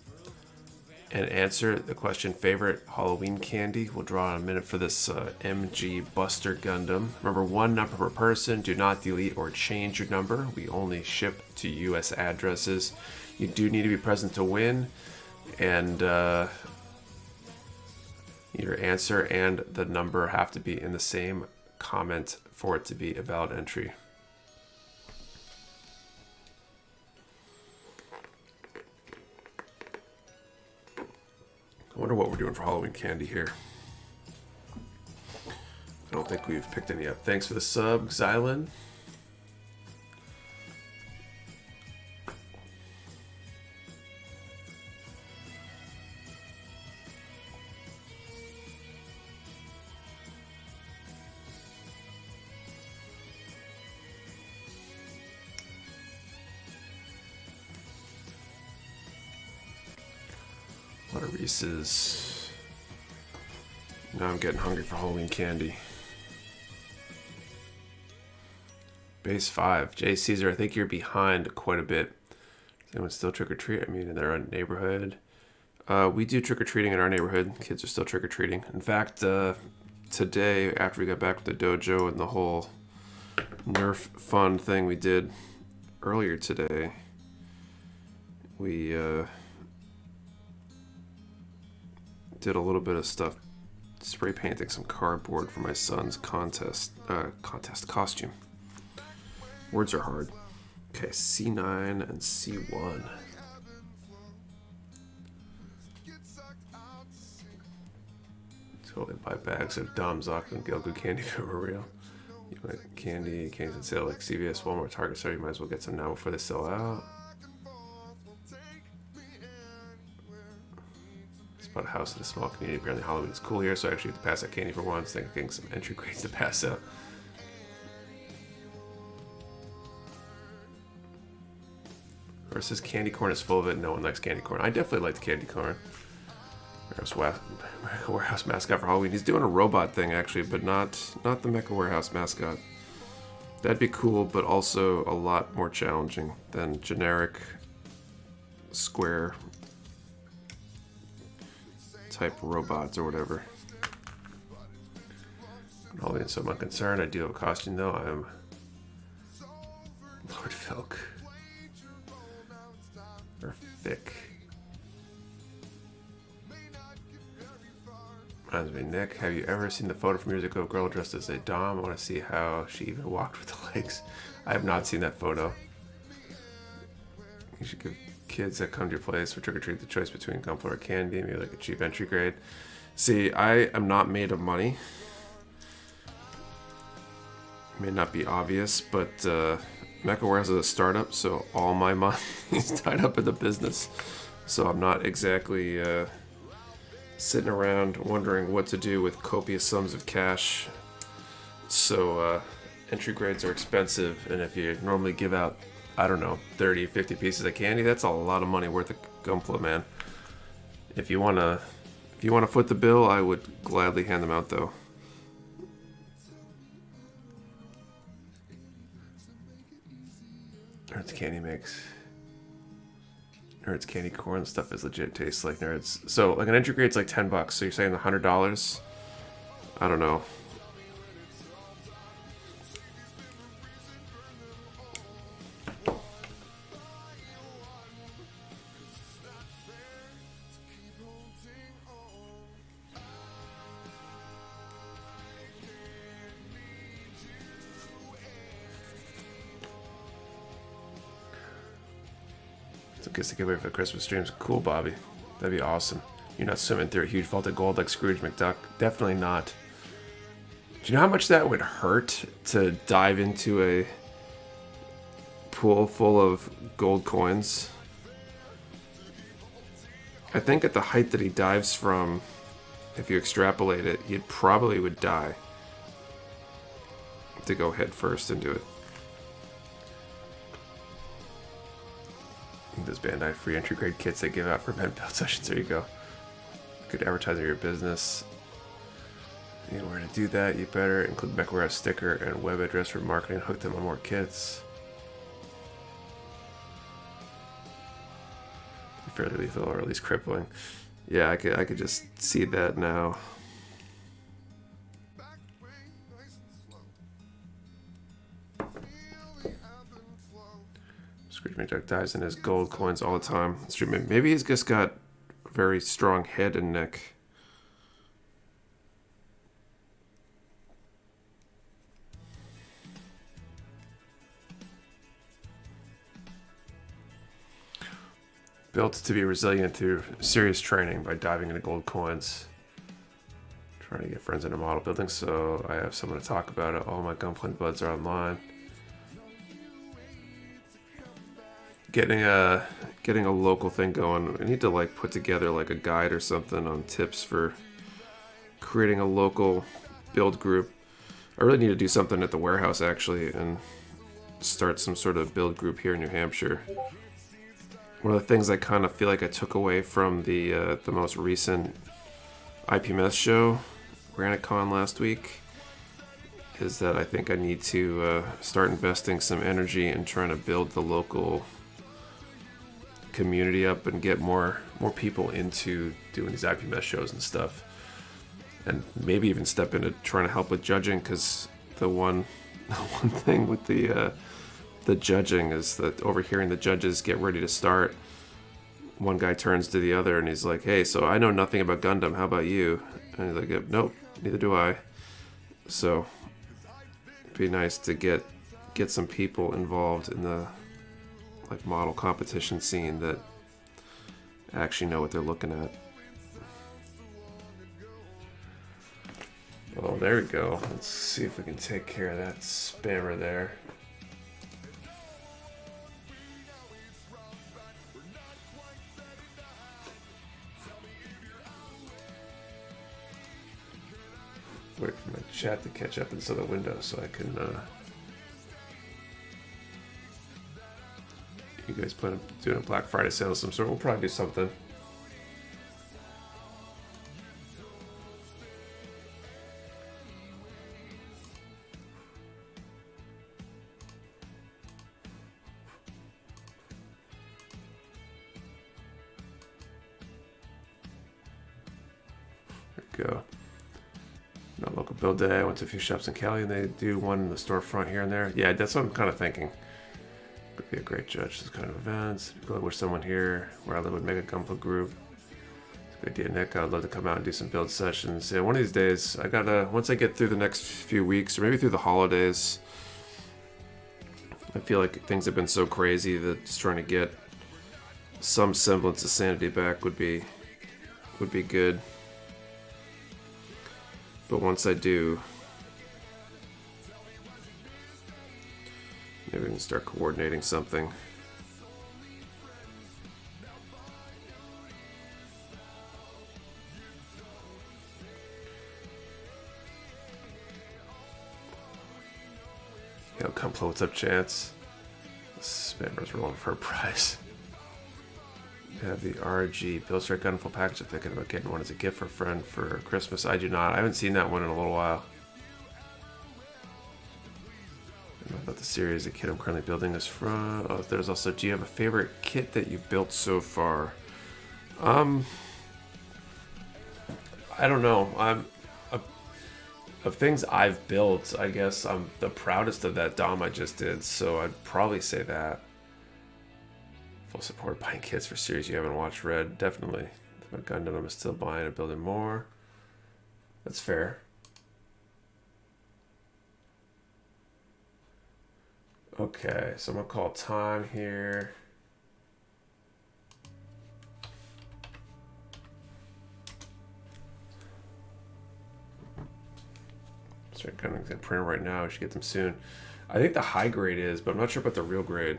And answer the question, favorite Halloween candy. We'll draw in a minute for this MG Buster Gundam. Remember, 1 number per person. Do not delete or change your number. We only ship to US addresses. You do need to be present to win. And your answer and the number have to be in the same comment for it to be a valid entry. I wonder what we're doing for Halloween candy here. I don't think we've picked any up. Thanks for the sub, Xylan. A lot of Reese's. Now I'm getting hungry for Halloween candy. Base 5. Jay Caesar, I think you're behind quite a bit. Does anyone still trick-or-treat? I mean, in their own neighborhood. We do trick-or-treating in our neighborhood. Kids are still trick-or-treating. In fact, today, after we got back with the dojo and the whole Nerf fun thing we did earlier today, we did a little bit of stuff, spray painting some cardboard for my son's contest costume. Words are hard. Okay, C9 and C1. Totally buy bags of Dom Zoc and Gelgu candy if it were real. You might candy on sale like CVS, Walmart, Target, so you might as well get some now before they sell out. Bought a house in a small community. Apparently Halloween is cool here, so I actually have to pass out candy for once. Think of getting some entry grades to pass out. Versus candy corn is full of it. No one likes candy corn. I definitely like the candy corn. Warehouse mascot for Halloween. He's doing a robot thing actually, but not the Mecha Warehouse mascot. That'd be cool, but also a lot more challenging than generic square type robots or whatever. Only so I'm unconcerned. I do have a costume though. I'm Lord Filk. Or Fick. Reminds me, Nick, have you ever seen the photo from years ago of a girl dressed as a Dom? I want to see how she even walked with the legs. I have not seen that photo. You should give kids that come to your place for trick-or-treat the choice between gumflow or candy, maybe like a cheap entry grade. See, I am not made of money. May not be obvious, but Mecha Warehouse is a startup, so all my money is tied up in the business. So I'm not exactly sitting around wondering what to do with copious sums of cash. So entry grades are expensive, and if you normally give out, I don't know, 30, 50 pieces of candy, that's a lot of money worth of Gunpla, man. If you wanna foot the bill, I would gladly hand them out though. Nerds candy mix. Nerds candy corn stuff is legit. Tastes like Nerds. So like an entry grade's like $10. So you're saying $100? I don't know. So I guess to get away for the Christmas streams. Cool, Bobby. That'd be awesome. You're not swimming through a huge vault of gold like Scrooge McDuck. Definitely not. Do you know how much that would hurt to dive into a pool full of gold coins? I think at the height that he dives from, if you extrapolate it, he probably would die to go head first into it. Those Bandai free entry grade kits they give out for event build sessions. There you go. Good advertising your business. You know where to do that. You better include Mecha Warehouse sticker and web address for marketing. Hook them on more kits. Fairly lethal or at least crippling. Yeah, I could just see that now. Scrooge McDuck dives in his gold coins all the time. Maybe he's just got a very strong head and neck. Built to be resilient through serious training by diving into gold coins. Trying to get friends into model building, so I have someone to talk about it. All my Gunpla buds are online. Getting a local thing going. I need to like put together like a guide or something on tips for creating a local build group. I really need to do something at the warehouse actually and start some sort of build group here in New Hampshire. One of the things I kind of feel like I took away from the most recent IPMS show, GraniteCon last week, is that I think I need to start investing some energy in trying to build the local community up and get more people into doing these IPMS shows and stuff, and maybe even step into trying to help with judging, because the one thing with the judging is that overhearing the judges get ready to start, one guy turns to the other and he's like, hey, so I know nothing about Gundam, how about you? And he's like, nope, neither do I. So it'd be nice to get some people involved in the like model competition scene that actually know what they're looking at. Oh, there we go. Let's see if we can take care of that spammer there. Wait for my chat to catch up inside the window so I can you guys plan on doing a Black Friday sale of some sort? We'll probably do something. go. No local build day. I went to a few shops in Cali and they do one in the storefront here and there. Yeah, that's what I'm kind of thinking. Could be a great judge this kind of events. I wish someone here where I live with Mega Gundam group. It's a good idea, Nick. I'd love to come out and do some build sessions. Yeah, one of these days, I gotta, once I get through the next few weeks, or maybe through the holidays, I feel like things have been so crazy that just trying to get some semblance of sanity back would be good. But once I do, maybe we can start coordinating something. Yo, come play, what's up, Chance? This member's rolling for a prize. You have the RG Build Strike Gun full package. I'm thinking about getting one as a gift for a friend for Christmas. I do not. I haven't seen that one in a little while. I don't know about the series. The kit I'm currently building is from. Oh, there's also. Do you have a favorite kit that you've built so far? I don't know. Of things I've built, I guess I'm the proudest of that Dom I just did. So I'd probably say that. Full support buying kits for series you haven't watched. Red, definitely. My Gundam, I'm still buying and building more. That's fair. Okay, so I'm gonna call time here. Start Gundam's in print right now. We should get them soon. I think the high grade is, but I'm not sure about the real grade.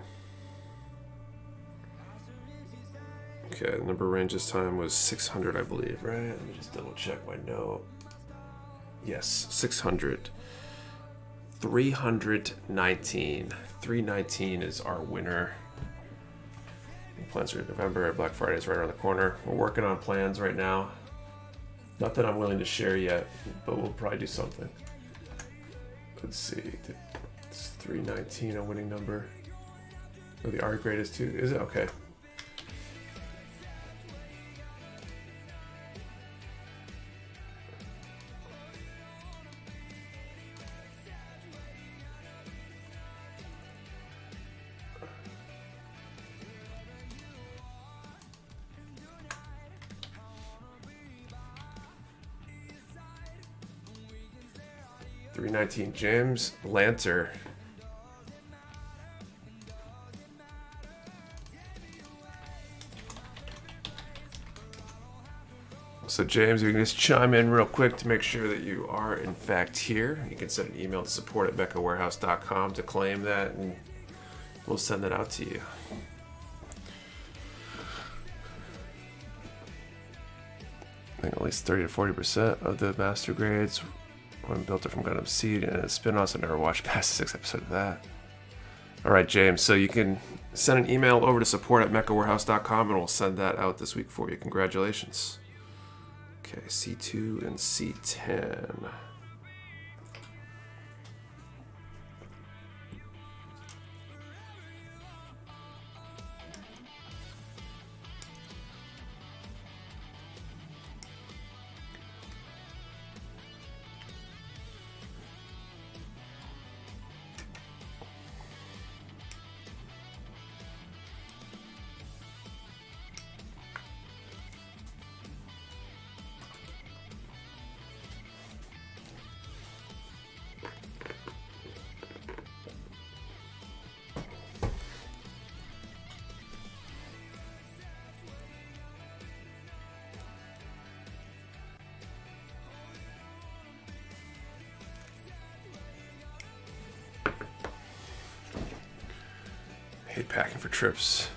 Okay, the number range this time was 600, I believe, right? Let me just double check my note. Yes, 600. 319. 319 is our winner. Plans are in November. Black Friday is right around the corner. We're working on plans right now. Not that I'm willing to share yet, but we'll probably do something. Let's see. It's 319 a winning number. Oh, the R grade is 2. Is it? Okay. James Lanter. So James, you can just chime in real quick to make sure that you are in fact here. You can send an email to support@mechawarehouse.com to claim that, and we'll send that out to you. I think at least 30 to 40% of the master grades when built it from Gundam Seed and its spin-offs. I never watched past the 6th episode of that. All right, James. So you can send an email over to support@mechawarehouse.com and we'll send that out this week for you. Congratulations. Okay, C2 and C10. Hate packing for trips.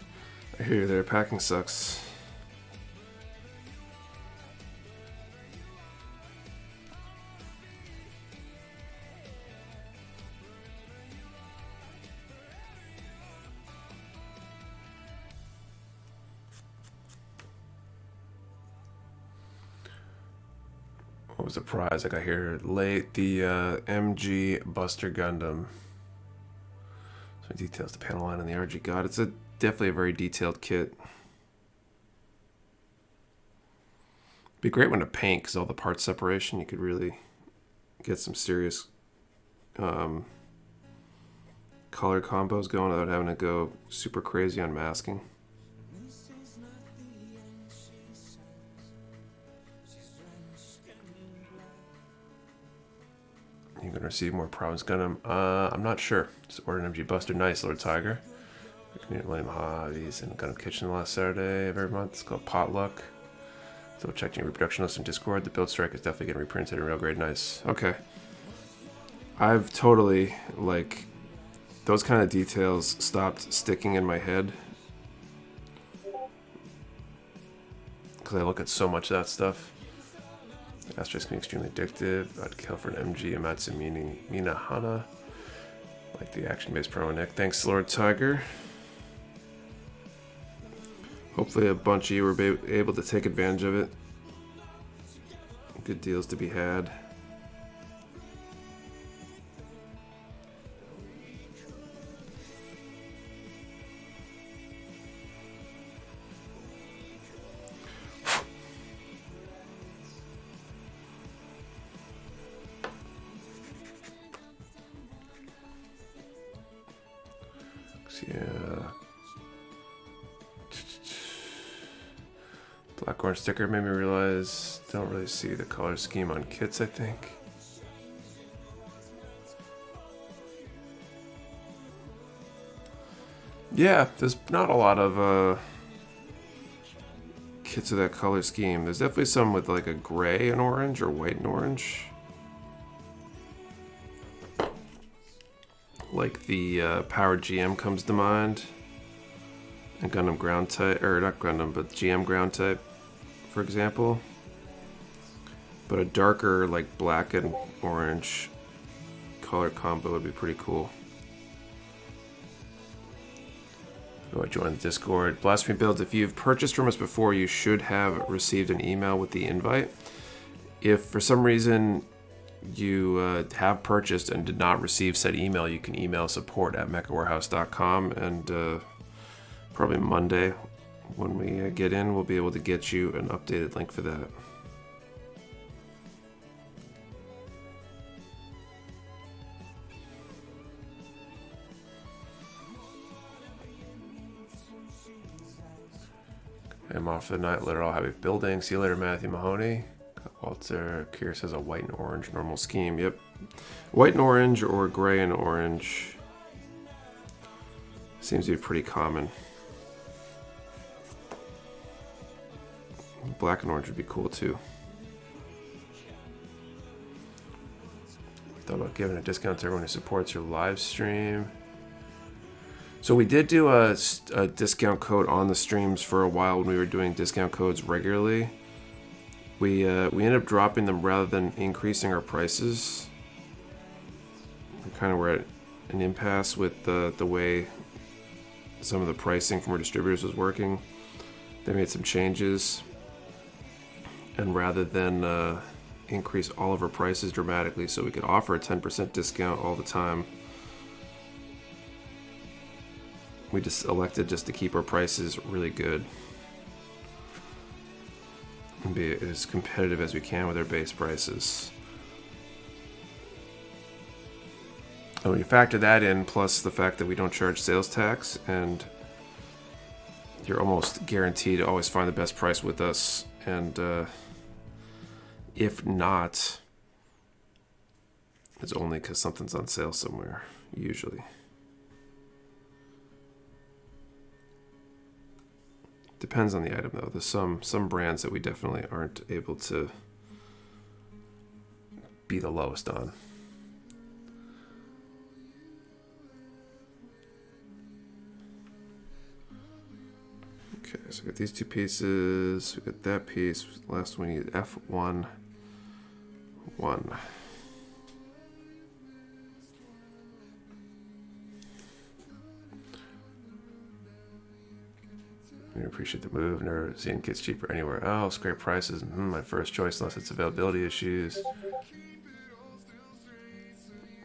I hear you there. Packing sucks. What was the prize I got here? Late the MG Buster Gundam. Some details the panel line and the RG God. It's definitely a very detailed kit. Be a great one to paint because all the part separation, you could really get some serious color combos going without having to go super crazy on masking. You're going to receive more problems, Gundam. I'm not sure. Just ordered an MG Buster. Nice, Lord Tiger. Community William Hobbies and Gundam Kitchen last Saturday of every month. It's called Potluck. So check your reproduction list in Discord. The build strike is definitely getting reprinted in real grade. Nice. Okay. I've totally, like, those kind of details stopped sticking in my head. Because I look at so much of that stuff. Asterisk can be extremely addictive. I'd kill for an MG Amatsu meaning Minahana. Like the action-based promo Nick. Thanks, Lord Tiger. Hopefully a bunch of you were able to take advantage of it. Good deals to be had. Yeah. Black orange sticker made me realize don't really see the color scheme on kits, I think. Yeah, there's not a lot of kits of that color scheme. There's definitely some with like a gray and orange or white and orange. Like the Power GM comes to mind. And Gundam ground type, or not Gundam, but GM ground type, for example. But a darker, like black and orange color combo would be pretty cool. Go join the Discord. Blasphemy Builds, if you've purchased from us before, you should have received an email with the invite. If for some reason you have purchased and did not receive said email, you can email support@mechawarehouse.com, and probably Monday when we get in, we'll be able to get you an updated link for that. I'm off for the night. Later, I'll have a building. See you later, Matthew Mahoney. Walter Kier says a white and orange normal scheme. Yep. White and orange or gray and orange seems to be pretty common. Black and orange would be cool too. Thought about giving a discount to everyone who supports your live stream. So we did do a discount code on the streams for a while when we were doing discount codes regularly. We ended up dropping them rather than increasing our prices. We kind of were at an impasse with the way some of the pricing from our distributors was working. They made some changes, and rather than increase all of our prices dramatically so we could offer a 10% discount all the time, we just elected just to keep our prices really good and be as competitive as we can with our base prices. And when you factor that in, plus the fact that we don't charge sales tax, and you're almost guaranteed to always find the best price with us, and if not, it's only because something's on sale somewhere, usually. Depends on the item, though. There's some brands that we definitely aren't able to be the lowest on. Okay, so we got these two pieces. We got that piece. Last one, we need F1. 1. I appreciate the move. Never seen kits cheaper anywhere else. Great prices. My first choice unless it's availability issues.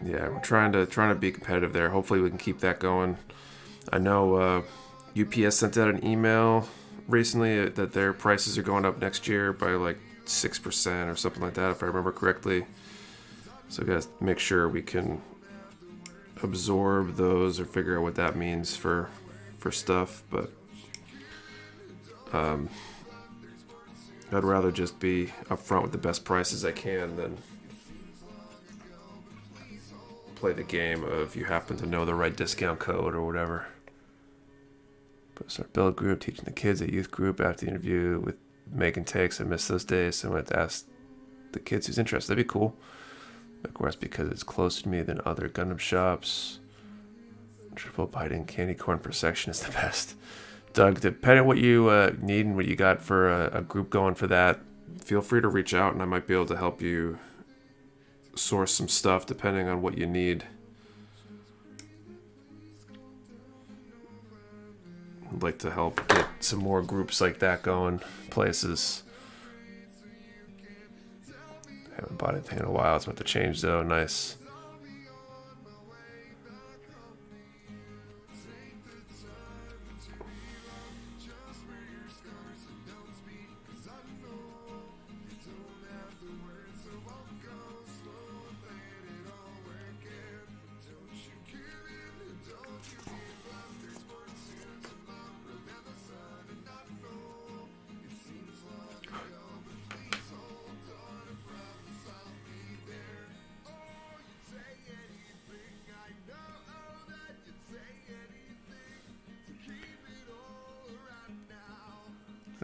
Yeah, we're trying to be competitive there. Hopefully we can keep that going. I know UPS sent out an email recently that their prices are going up next year by like 6% or something like that, if I remember correctly. So we gotta make sure we can absorb those or figure out what that means for stuff. But I'd rather just be upfront with the best prices I can than play the game of you happen to know the right discount code or whatever. But start build group, teaching the kids at youth group after the interview with making takes. I miss those days, so I went to ask the kids who's interested. That'd be cool. Of course, because it's closer to me than other Gundam shops. Triple biting candy corn per section is the best. Doug, depending on what you need and what you got for a group going for that, feel free to reach out and I might be able to help you source some stuff depending on what you need. I'd like to help get some more groups like that going places. Haven't bought anything in a while. It's about to change though. Nice.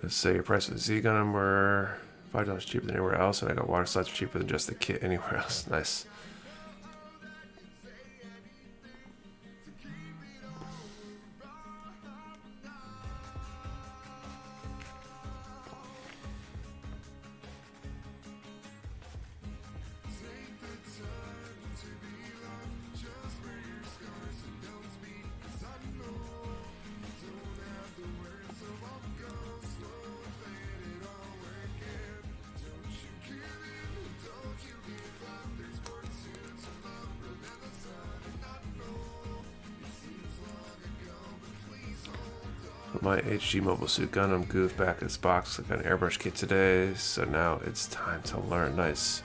Let's say your price for the Z Gundam were $5 cheaper than anywhere else, and I got water slides cheaper than just the kit anywhere else. Nice. My HG Mobile Suit Gundam goof back in its box. I got an airbrush kit today, so now it's time to learn. Nice.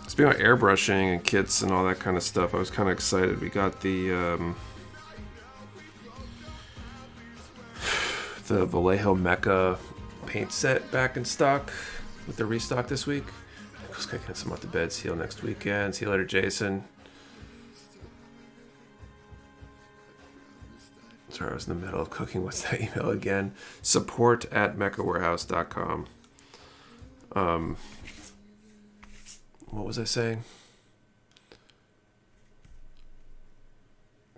Speaking of airbrushing and kits and all that kind of stuff, I was kind of excited. We got the Vallejo Mecha paint set back in stock with the restock this week. I was gonna get some off the bed. See you next weekend. See you later, Jason. Sorry, I was in the middle of cooking. What's that email again? support@mechawarehouse.com. What was I saying?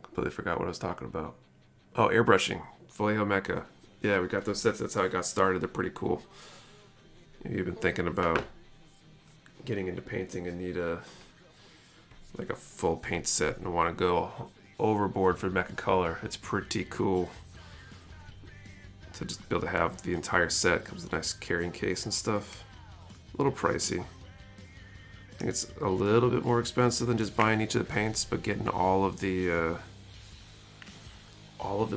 Completely forgot what I was talking about. Oh, airbrushing. Vallejo Mecha. Yeah, we got those sets. That's how I got started. They're pretty cool. If you've been thinking about getting into painting and need a full paint set and want to go overboard for Mecha color, it's pretty cool to just be able to have the entire set. Comes with a nice carrying case and stuff. A little pricey. I think it's a little bit more expensive than just buying each of the paints, but getting all of the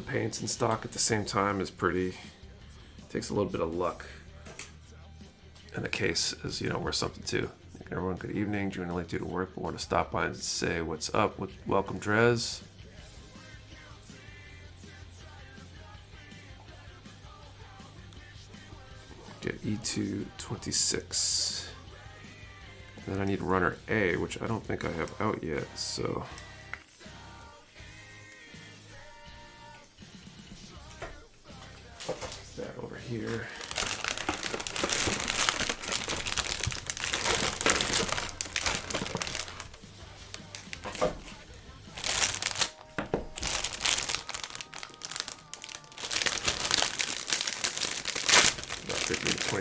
paints in stock at the same time is pretty. Takes a little bit of luck. And the case is, worth something too. Everyone, good evening. Doing late due to work, but want to stop by and say what's up. Welcome, Drez. Get E226. And then I need runner A, which I don't think I have out yet, so. Put that over here.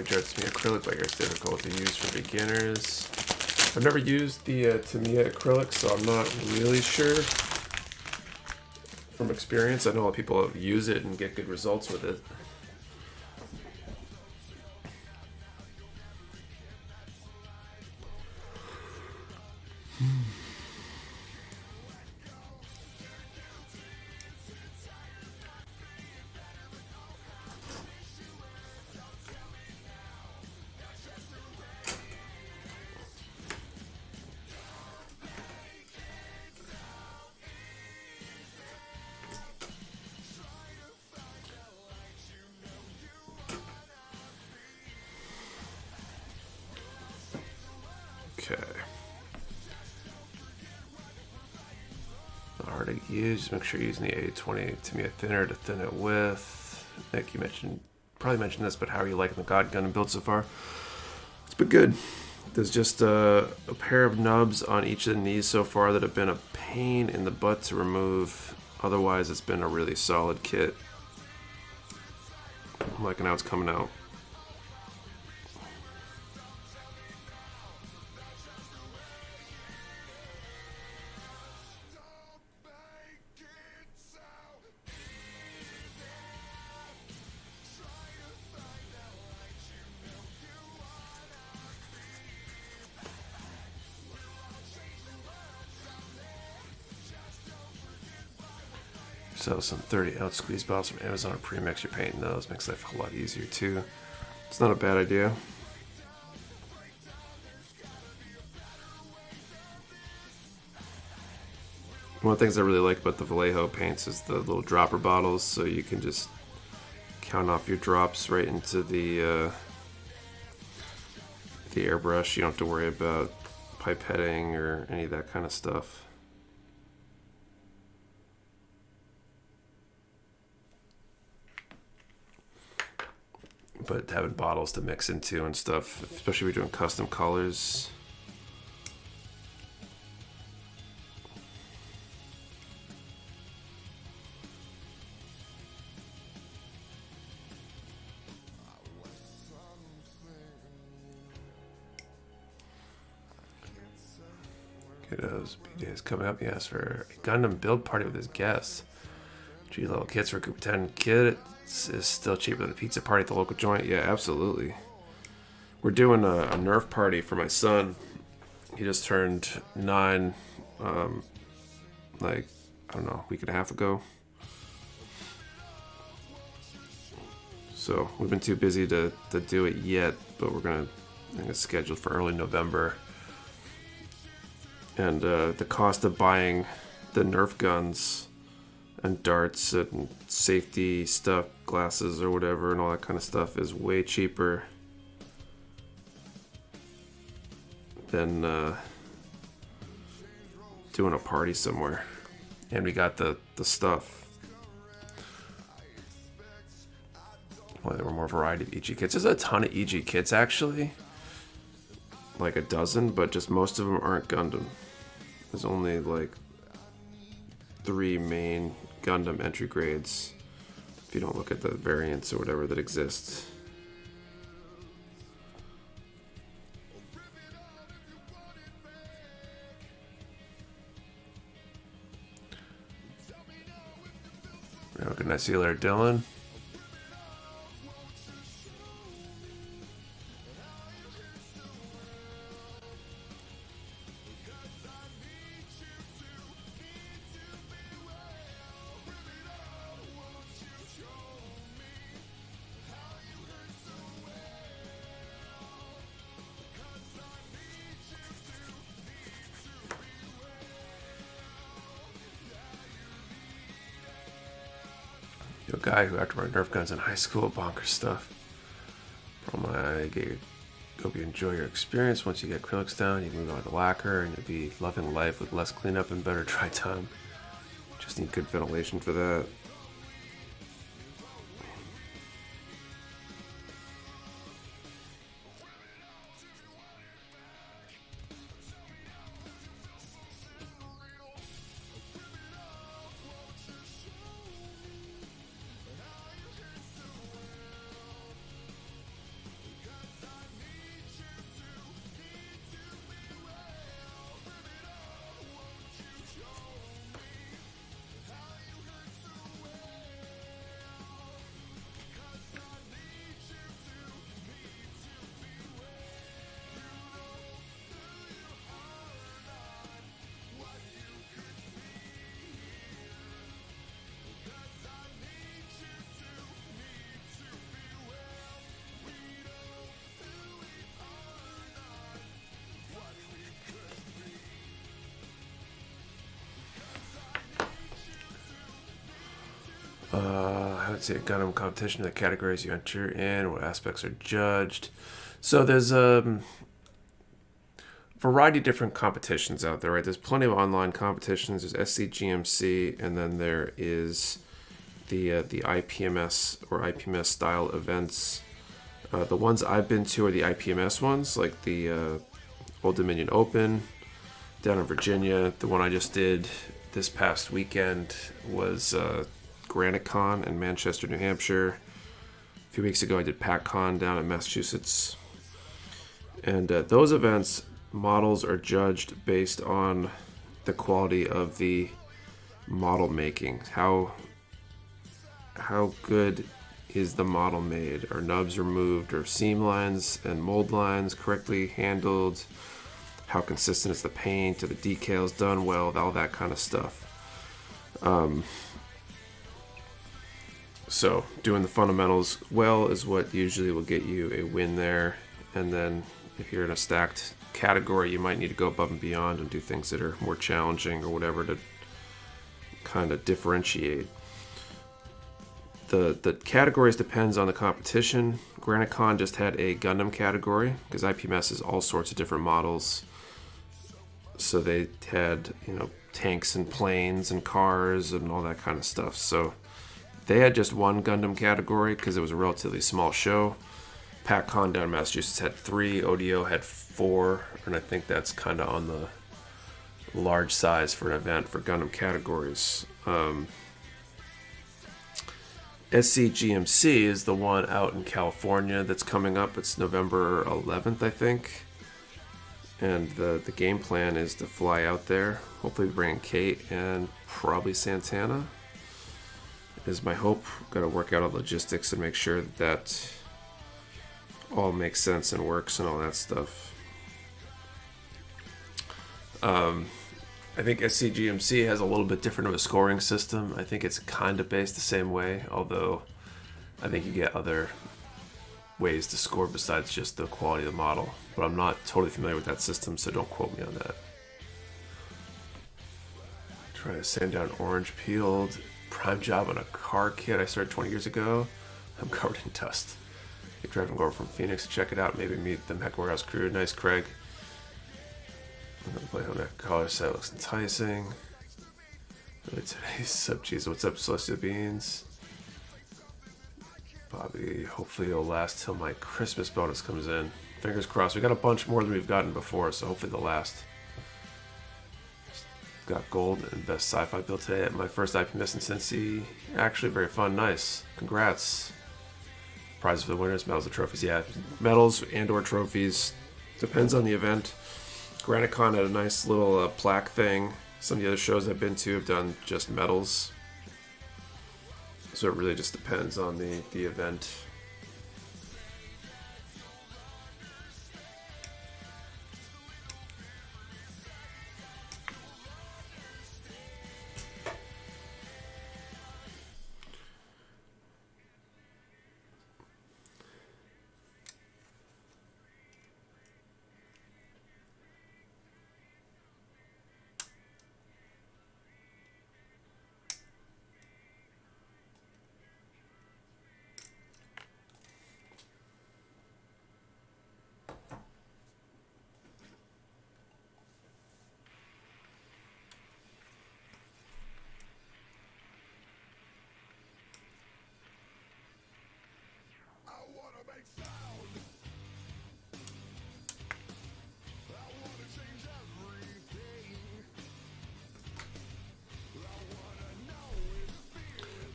Judge Tamiya acrylic, but it's difficult to use for beginners. I've never used the Tamiya acrylic, so I'm not really sure from experience. I know a lot of people use it and get good results with it. hard to use. Just make sure you're using the 8020 Tamiya thinner to thin it with. Nick, you probably mentioned this, but how are you liking the God Gundam build so far? It's been good. There's just a pair of nubs on each of the knees so far that have been a pain in the butt to remove. Otherwise, it's been a really solid kit. I'm liking how it's coming out. Sell some 30-ounce squeeze bottles from Amazon or premix. You're painting those. Makes life a lot easier too. It's not a bad idea. One of the things I really like about the Vallejo paints is the little dropper bottles, so you can just count off your drops right into the airbrush. You don't have to worry about pipetting or any of that kind of stuff. But having bottles to mix into and stuff, especially if you're doing custom colors. Kiddos, BJ's coming up. He asked for a Gundam build party with his guests. G-level kits for Group 10 kit is still cheaper than a pizza party at the local joint. Yeah, absolutely. We're doing a Nerf party for my son. He just turned 9, like, I don't know, a week and a half ago. So we've been too busy to do it yet, but we're gonna, I think it's scheduled for early November. And the cost of buying the Nerf guns and darts and safety stuff, glasses or whatever, and all that kind of stuff is way cheaper than doing a party somewhere. And we got the stuff. Well, there were more variety of EG kits. There's a ton of EG kits actually, like a dozen, but just most of them aren't Gundam. There's only like 3 main Gundam entry grades if you don't look at the variants or whatever that exist. Good night, see you later, Dylan. A guy who after my Nerf guns in high school, bonker stuff. Hope you enjoy your experience. Once you get acrylics down, you can move on to lacquer, and you'll be loving life with less cleanup and better dry time. Just need good ventilation for that. I would say a Gundam competition, the categories you enter in, what aspects are judged. So there's a variety of different competitions out there, right? There's plenty of online competitions. There's SCGMC, and then there is the IPMS or IPMS style events. The ones I've been to are the IPMS ones, like the Old Dominion Open down in Virginia. The one I just did this past weekend was GraniteCon in Manchester, New Hampshire. A few weeks ago, I did PacCon down in Massachusetts. And those events, models are judged based on the quality of the model making. How good is the model made? Are nubs removed? Are seam lines and mold lines correctly handled? How consistent is the paint? Are the decals done well? All that kind of stuff. So doing the fundamentals well is what usually will get you a win there. And then if you're in a stacked category, you might need to go above and beyond and do things that are more challenging or whatever to kind of differentiate. The categories depends on the competition. GraniteCon just had a Gundam category because IPMS is all sorts of different models. So they had, tanks and planes and cars and all that kind of stuff. So they had just one Gundam category because it was a relatively small show. PacCon down in Massachusetts had 3, ODO had 4, and I think that's kind of on the large size for an event for Gundam categories. SCGMC is the one out in California that's coming up. It's November 11th, I think. And the game plan is to fly out there, hopefully bring Kate and probably Santana is my hope. Got to work out all the logistics and make sure that all makes sense and works and all that stuff. I think SCGMC has a little bit different of a scoring system. I think it's kind of based the same way, although I think you get other ways to score besides just the quality of the model. But I'm not totally familiar with that system, so don't quote me on that. Trying to sand down orange peeled. Prime job on a car kit I started 20 years ago. I'm covered in dust. Keep driving over from Phoenix to check it out. Maybe meet the Mecha Warehouse crew. Nice, Craig. I'm gonna play on that color set. Looks enticing. Really today's sub cheese. What's up, Celestial Beans? Bobby, hopefully it'll last till my Christmas bonus comes in. Fingers crossed. We got a bunch more than we've gotten before, so hopefully they'll last. Got gold and best sci-fi build today at my first IPMS in Cincy. Actually, very fun. Nice. Congrats. Prizes for the winners, medals and trophies. Yeah, medals and or trophies. Depends on the event. GraniteCon had a nice little plaque thing. Some of the other shows I've been to have done just medals. So it really just depends on the event.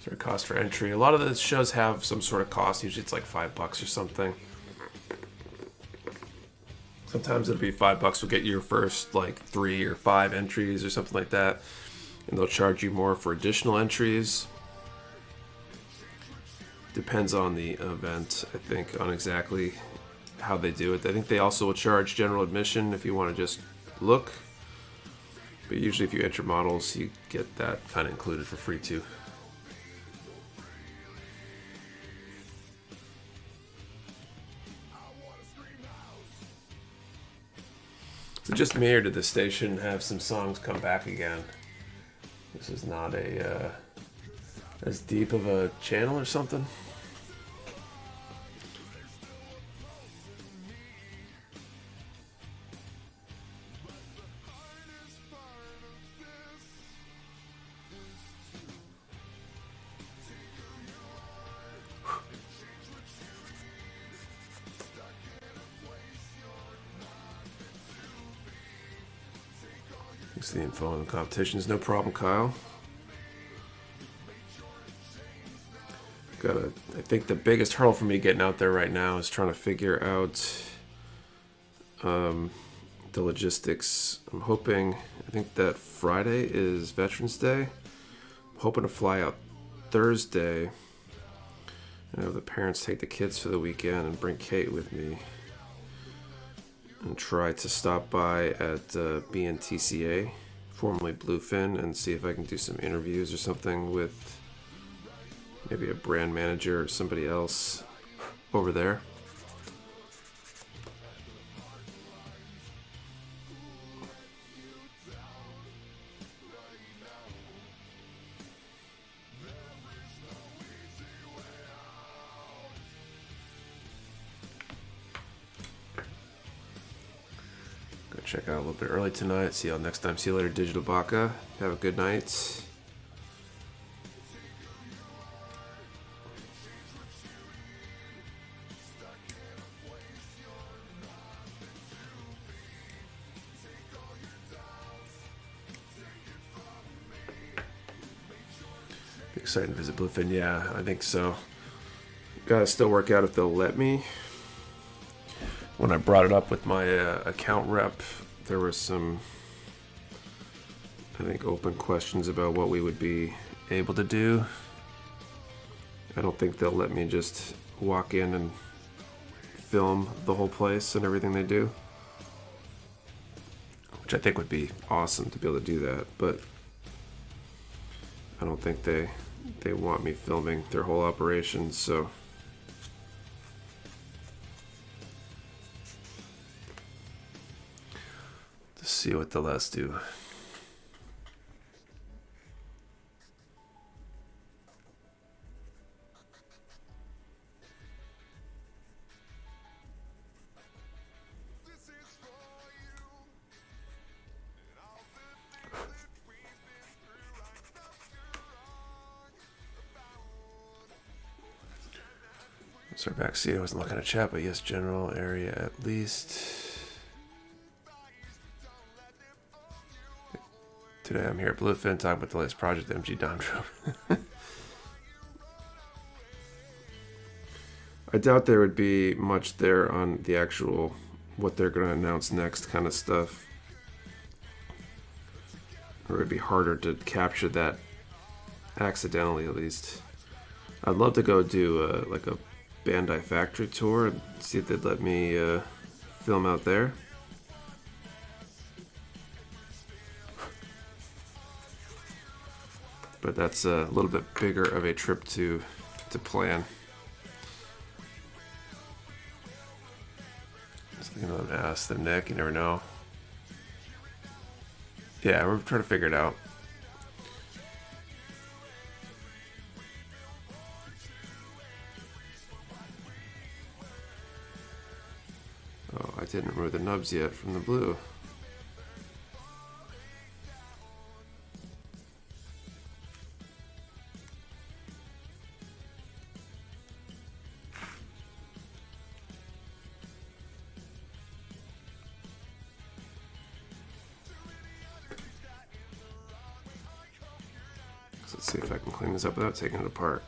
Sort of cost for entry. A lot of the shows have some sort of cost. Usually it's like $5 or something. Sometimes it'll be $5 will get you your first like 3 or 5 entries or something like that. And they'll charge you more for additional entries. Depends on the event, I think, on exactly how they do it. I think they also will charge general admission if you want to just look. But usually if you enter models, you get that kind of included for free too. Is it just me, or did the station have some songs come back again? This is not a as deep of a channel or something. Thanks for the info on the competitions. No problem, Kyle. I think the biggest hurdle for me getting out there right now is trying to figure out the logistics. I think that Friday is Veterans Day. I'm hoping to fly out Thursday and have the parents take the kids for the weekend and bring Kate with me and try to stop by at BNTCA, formerly Bluefin, and see if I can do some interviews or something with maybe a brand manager or somebody else over there. Go check out a little bit early tonight. See y'all next time. See you later, Digital Baka. Have a good night. Excited to visit Bluefin. Yeah, I think so. Gotta still work out if they'll let me. When I brought it up with my account rep, there were some, I think, open questions about what we would be able to do. I don't think they'll let me just walk in and film the whole place and everything they do, which I think would be awesome to be able to do that, but I don't think they want me filming their whole operation, so to see what they'll let us do. Sorry, back seat. I wasn't looking at chat, but yes, general area at least. Today I'm here at Bluefin talking about the latest project, MG Dondro. I doubt there would be much there on the actual what they're going to announce next kind of stuff. Or it'd be harder to capture that accidentally, at least. I'd love to go do like a Bandai factory tour and see if they'd let me film out there. But that's a little bit bigger of a trip to plan. Just thinking of ask them, Nick. You never know. Yeah, we're trying to figure it out. Oh, I didn't remove the nubs yet from the blue. So let's see if I can clean this up without taking it apart.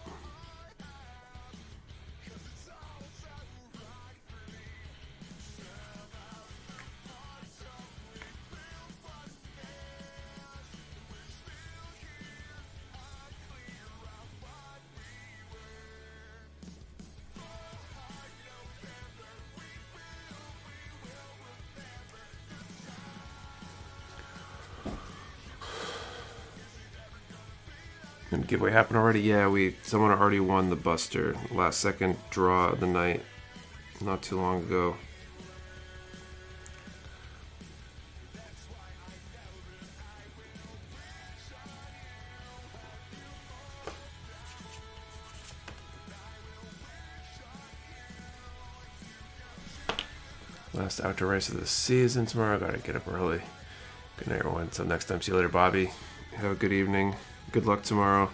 And giveaway happened already? Yeah, someone already won the Buster. Last second draw of the night, not too long ago. Last outdoor race of the season tomorrow. Gotta get up early. Good night, everyone. Until next time. See you later, Bobby. Have a good evening. Good luck tomorrow.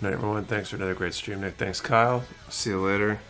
Good night, everyone. Thanks for another great stream, Nick. Thanks, Kyle. See you later.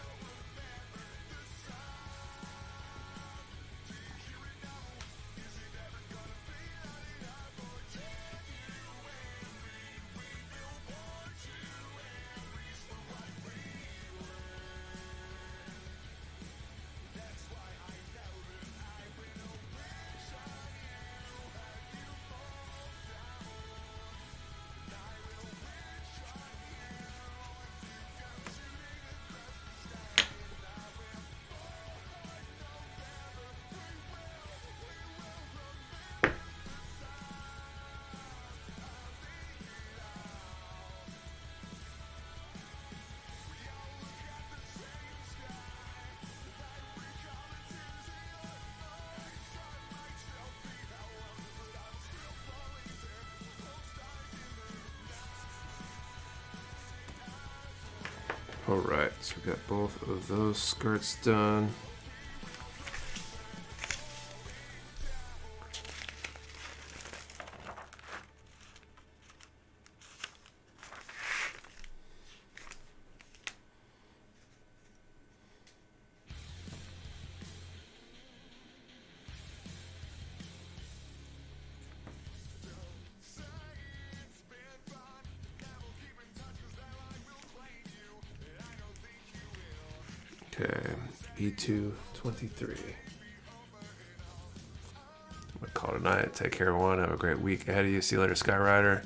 Alright, so we got both of those skirts done. Okay, E223. I'm gonna call it a night. Take care, everyone. Have a great week ahead of you. See you later, Skyrider.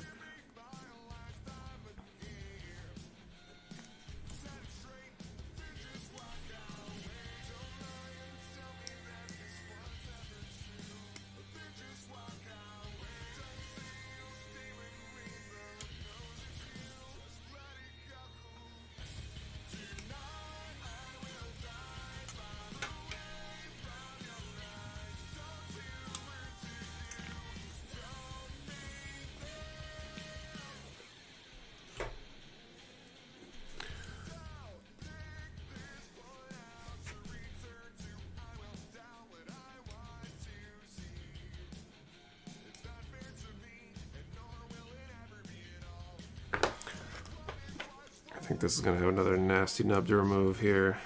I think this is going to have another nasty nub to remove here.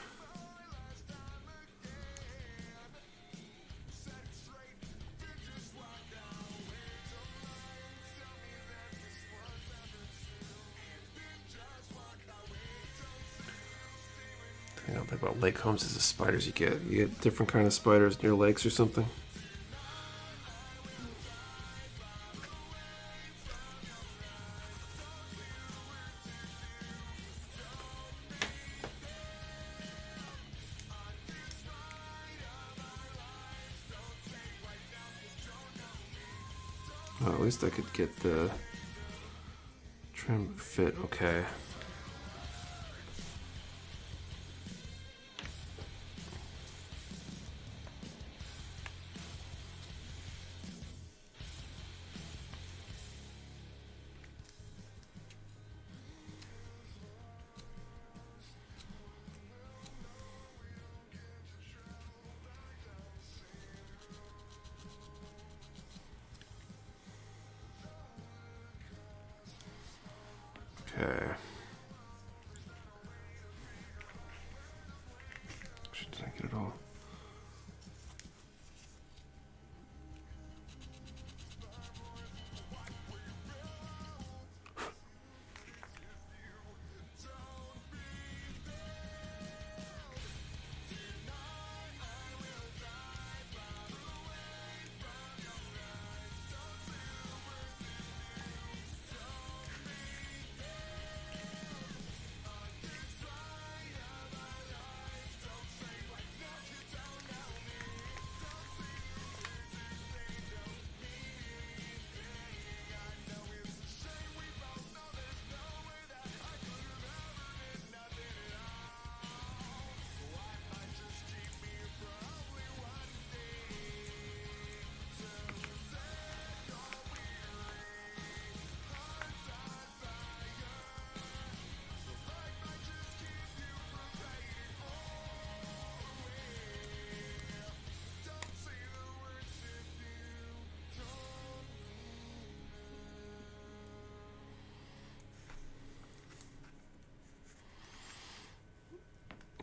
The thing I don't think about lake homes is the spiders you get. You get different kind of spiders near lakes or something. Well, at least I could get the trim fit okay. Okay.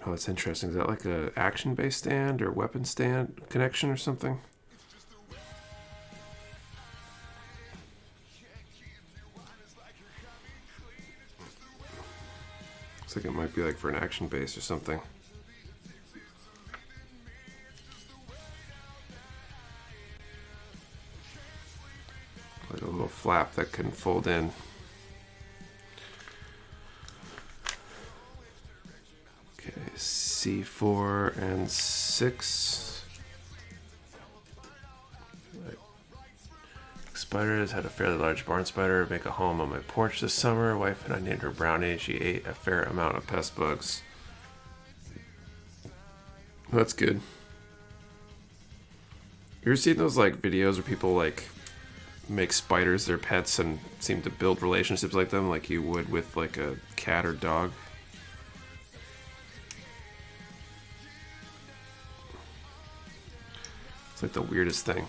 Oh, that's interesting. Is that like a action-based stand or weapon stand connection or something? Looks like it might be like for an action base or something. Like a little flap that can fold in. Okay, C4 and 6. Spiders had a fairly large barn spider make a home on my porch this summer. Wife and I named her Brownie. She ate a fair amount of pest bugs. That's good. You ever seen those like videos where people like make spiders their pets and seem to build relationships like them, like you would with like a cat or dog? It's like the weirdest thing.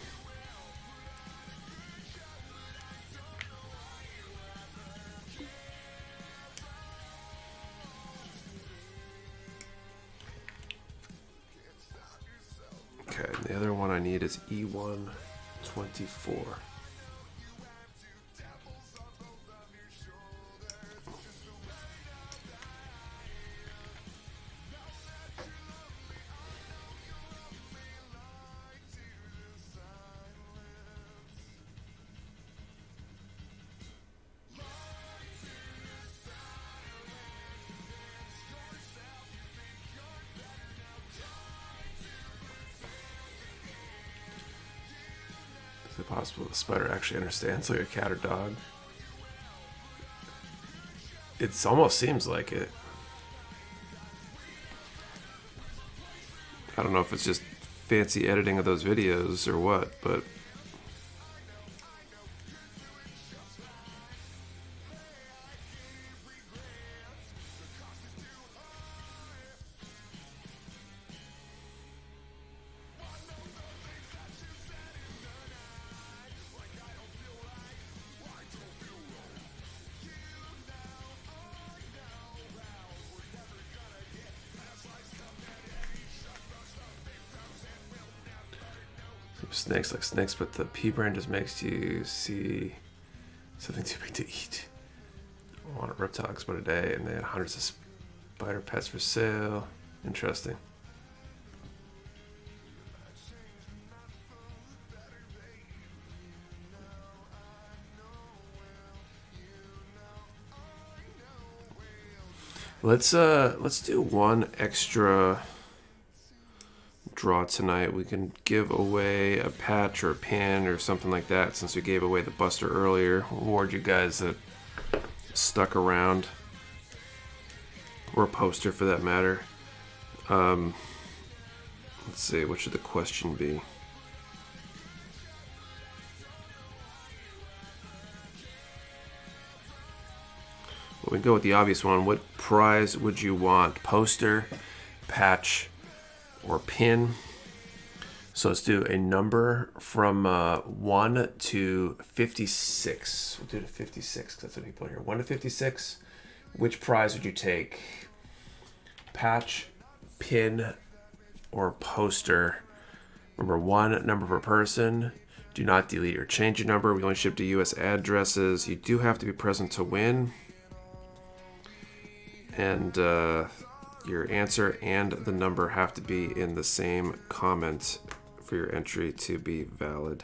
Okay, and the other one I need is E124. Is it possible the spider actually understands like a cat or dog? It almost seems like it. I don't know if it's just fancy editing of those videos or what, but snakes like snakes, but the pea brain just makes you see something too big to eat. I want a reptile expert a day, and they had hundreds of spider pets for sale. Interesting. Let's do one extra draw tonight. We can give away a patch or a pin or something like that, since we gave away the Buster earlier. We'll reward you guys that stuck around, or a poster for that matter. Let's see, what should the question be? Well, we can go with the obvious one. What prize would you want? Poster, patch, or pin? So let's do a number from 1 to 56. We'll do it to 56 because that's what people are here. 1 to 56. Which prize would you take? Patch, pin, or poster? Number 1, number per person. Do not delete or change your number. We only ship to US addresses. You do have to be present to win. And your answer and the number have to be in the same comment for your entry to be valid.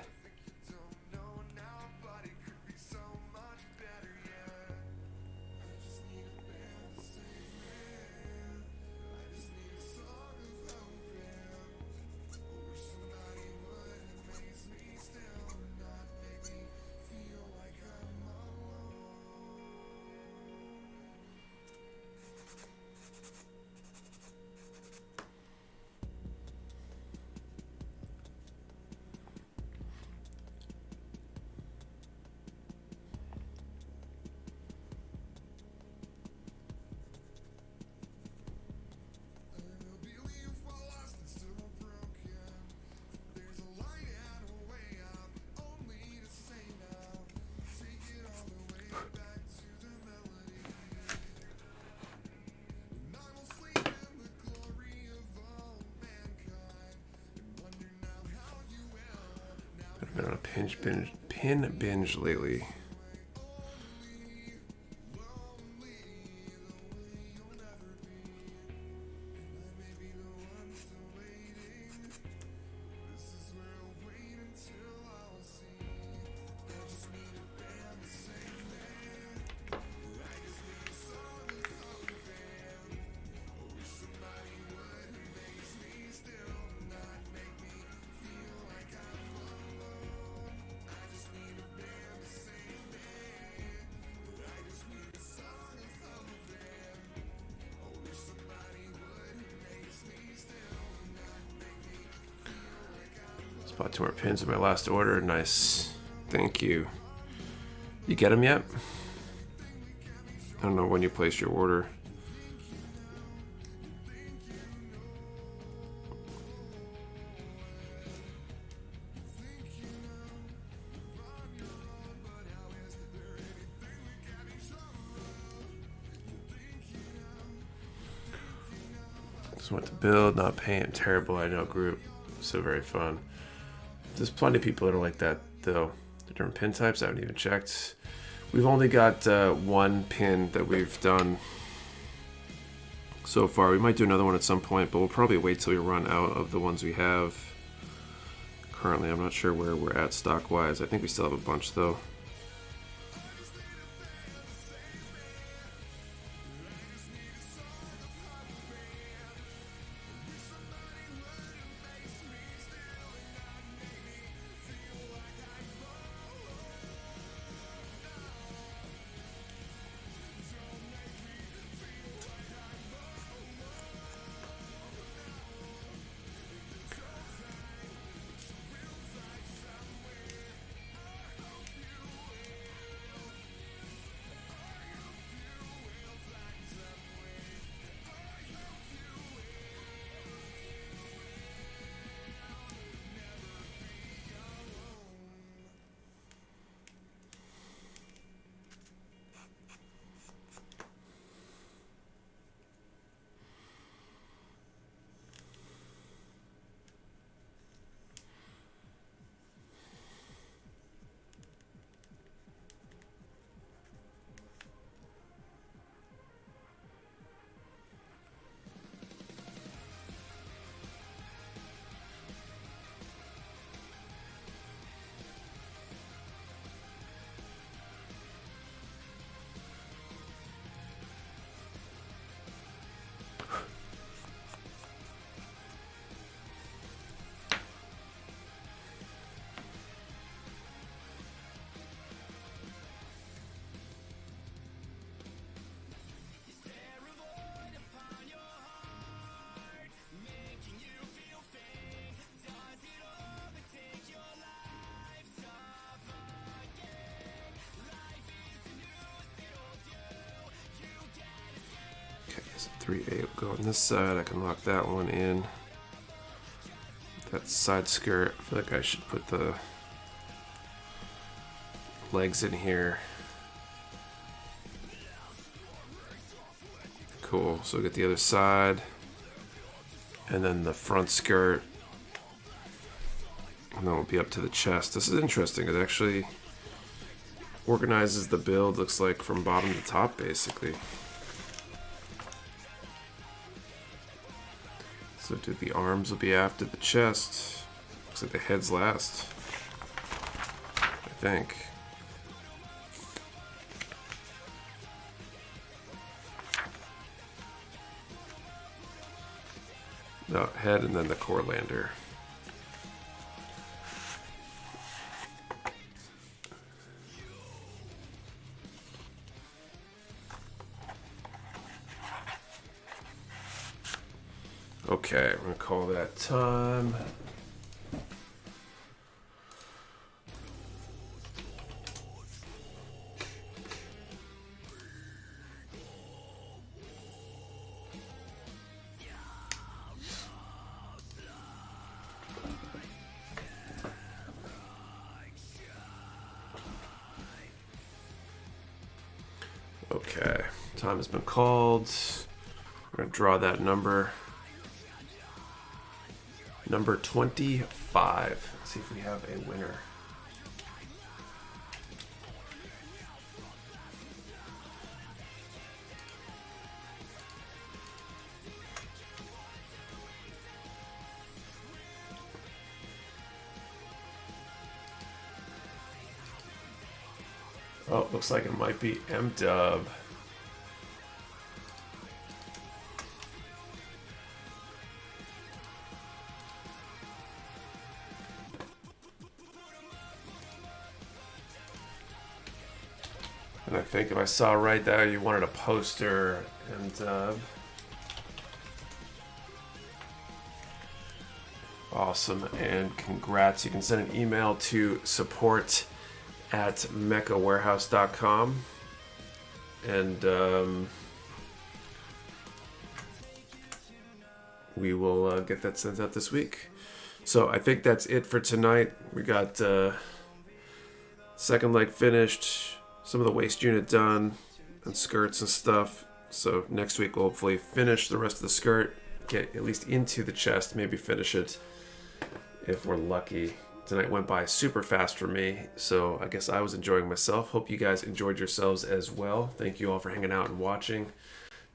a pin binge lately. Bought 2 more pins in my last order. Nice. Thank you. You get them yet? I don't know when you placed your order. Just went to build, not paying. Terrible, I know, group. So very fun. There's plenty of people that are like that, though. The different pin types, I haven't even checked. We've only got 1 pin that we've done so far. We might do another one at some point, but we'll probably wait till we run out of the ones we have. Currently, I'm not sure where we're at stock-wise. I think we still have a bunch, though. So 3A will go on this side. I can lock that one in. That side skirt, I feel like I should put the legs in here. Cool, so we get the other side. And then the front skirt. And then we'll be up to the chest. This is interesting. It actually organizes the build, looks like, from bottom to top, basically. So the arms will be after the chest. Looks like the head's last, I think. No, head and then the core lander. Okay, we're gonna call that time. Okay, time has been called. We're gonna draw that number. Number 25. Let's see if we have a winner. Oh, looks like it might be M-Dub. And I think if I saw right there, you wanted a poster and awesome, and congrats. You can send an email to support@mechawarehouse.com and we will get that sent out this week. So I think that's it for tonight. We got second leg finished, some of the waist unit done, and skirts and stuff. So next week we'll hopefully finish the rest of the skirt, get at least into the chest, maybe finish it if we're lucky. Tonight went by super fast for me, so I guess I was enjoying myself. Hope you guys enjoyed yourselves as well. Thank you all for hanging out and watching.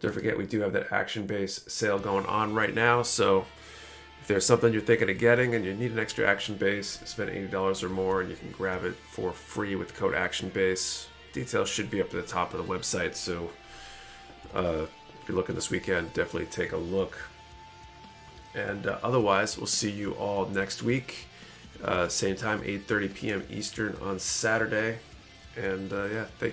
Don't forget, we do have that Action Base sale going on right now, so if there's something you're thinking of getting and you need an extra Action Base, spend $80 or more and you can grab it for free with code ActionBase. Details should be up at the top of the website, so if you're looking this weekend, definitely take a look. And otherwise, we'll see you all next week. Same time, 8:30 p.m. Eastern on Saturday. And yeah, thank you.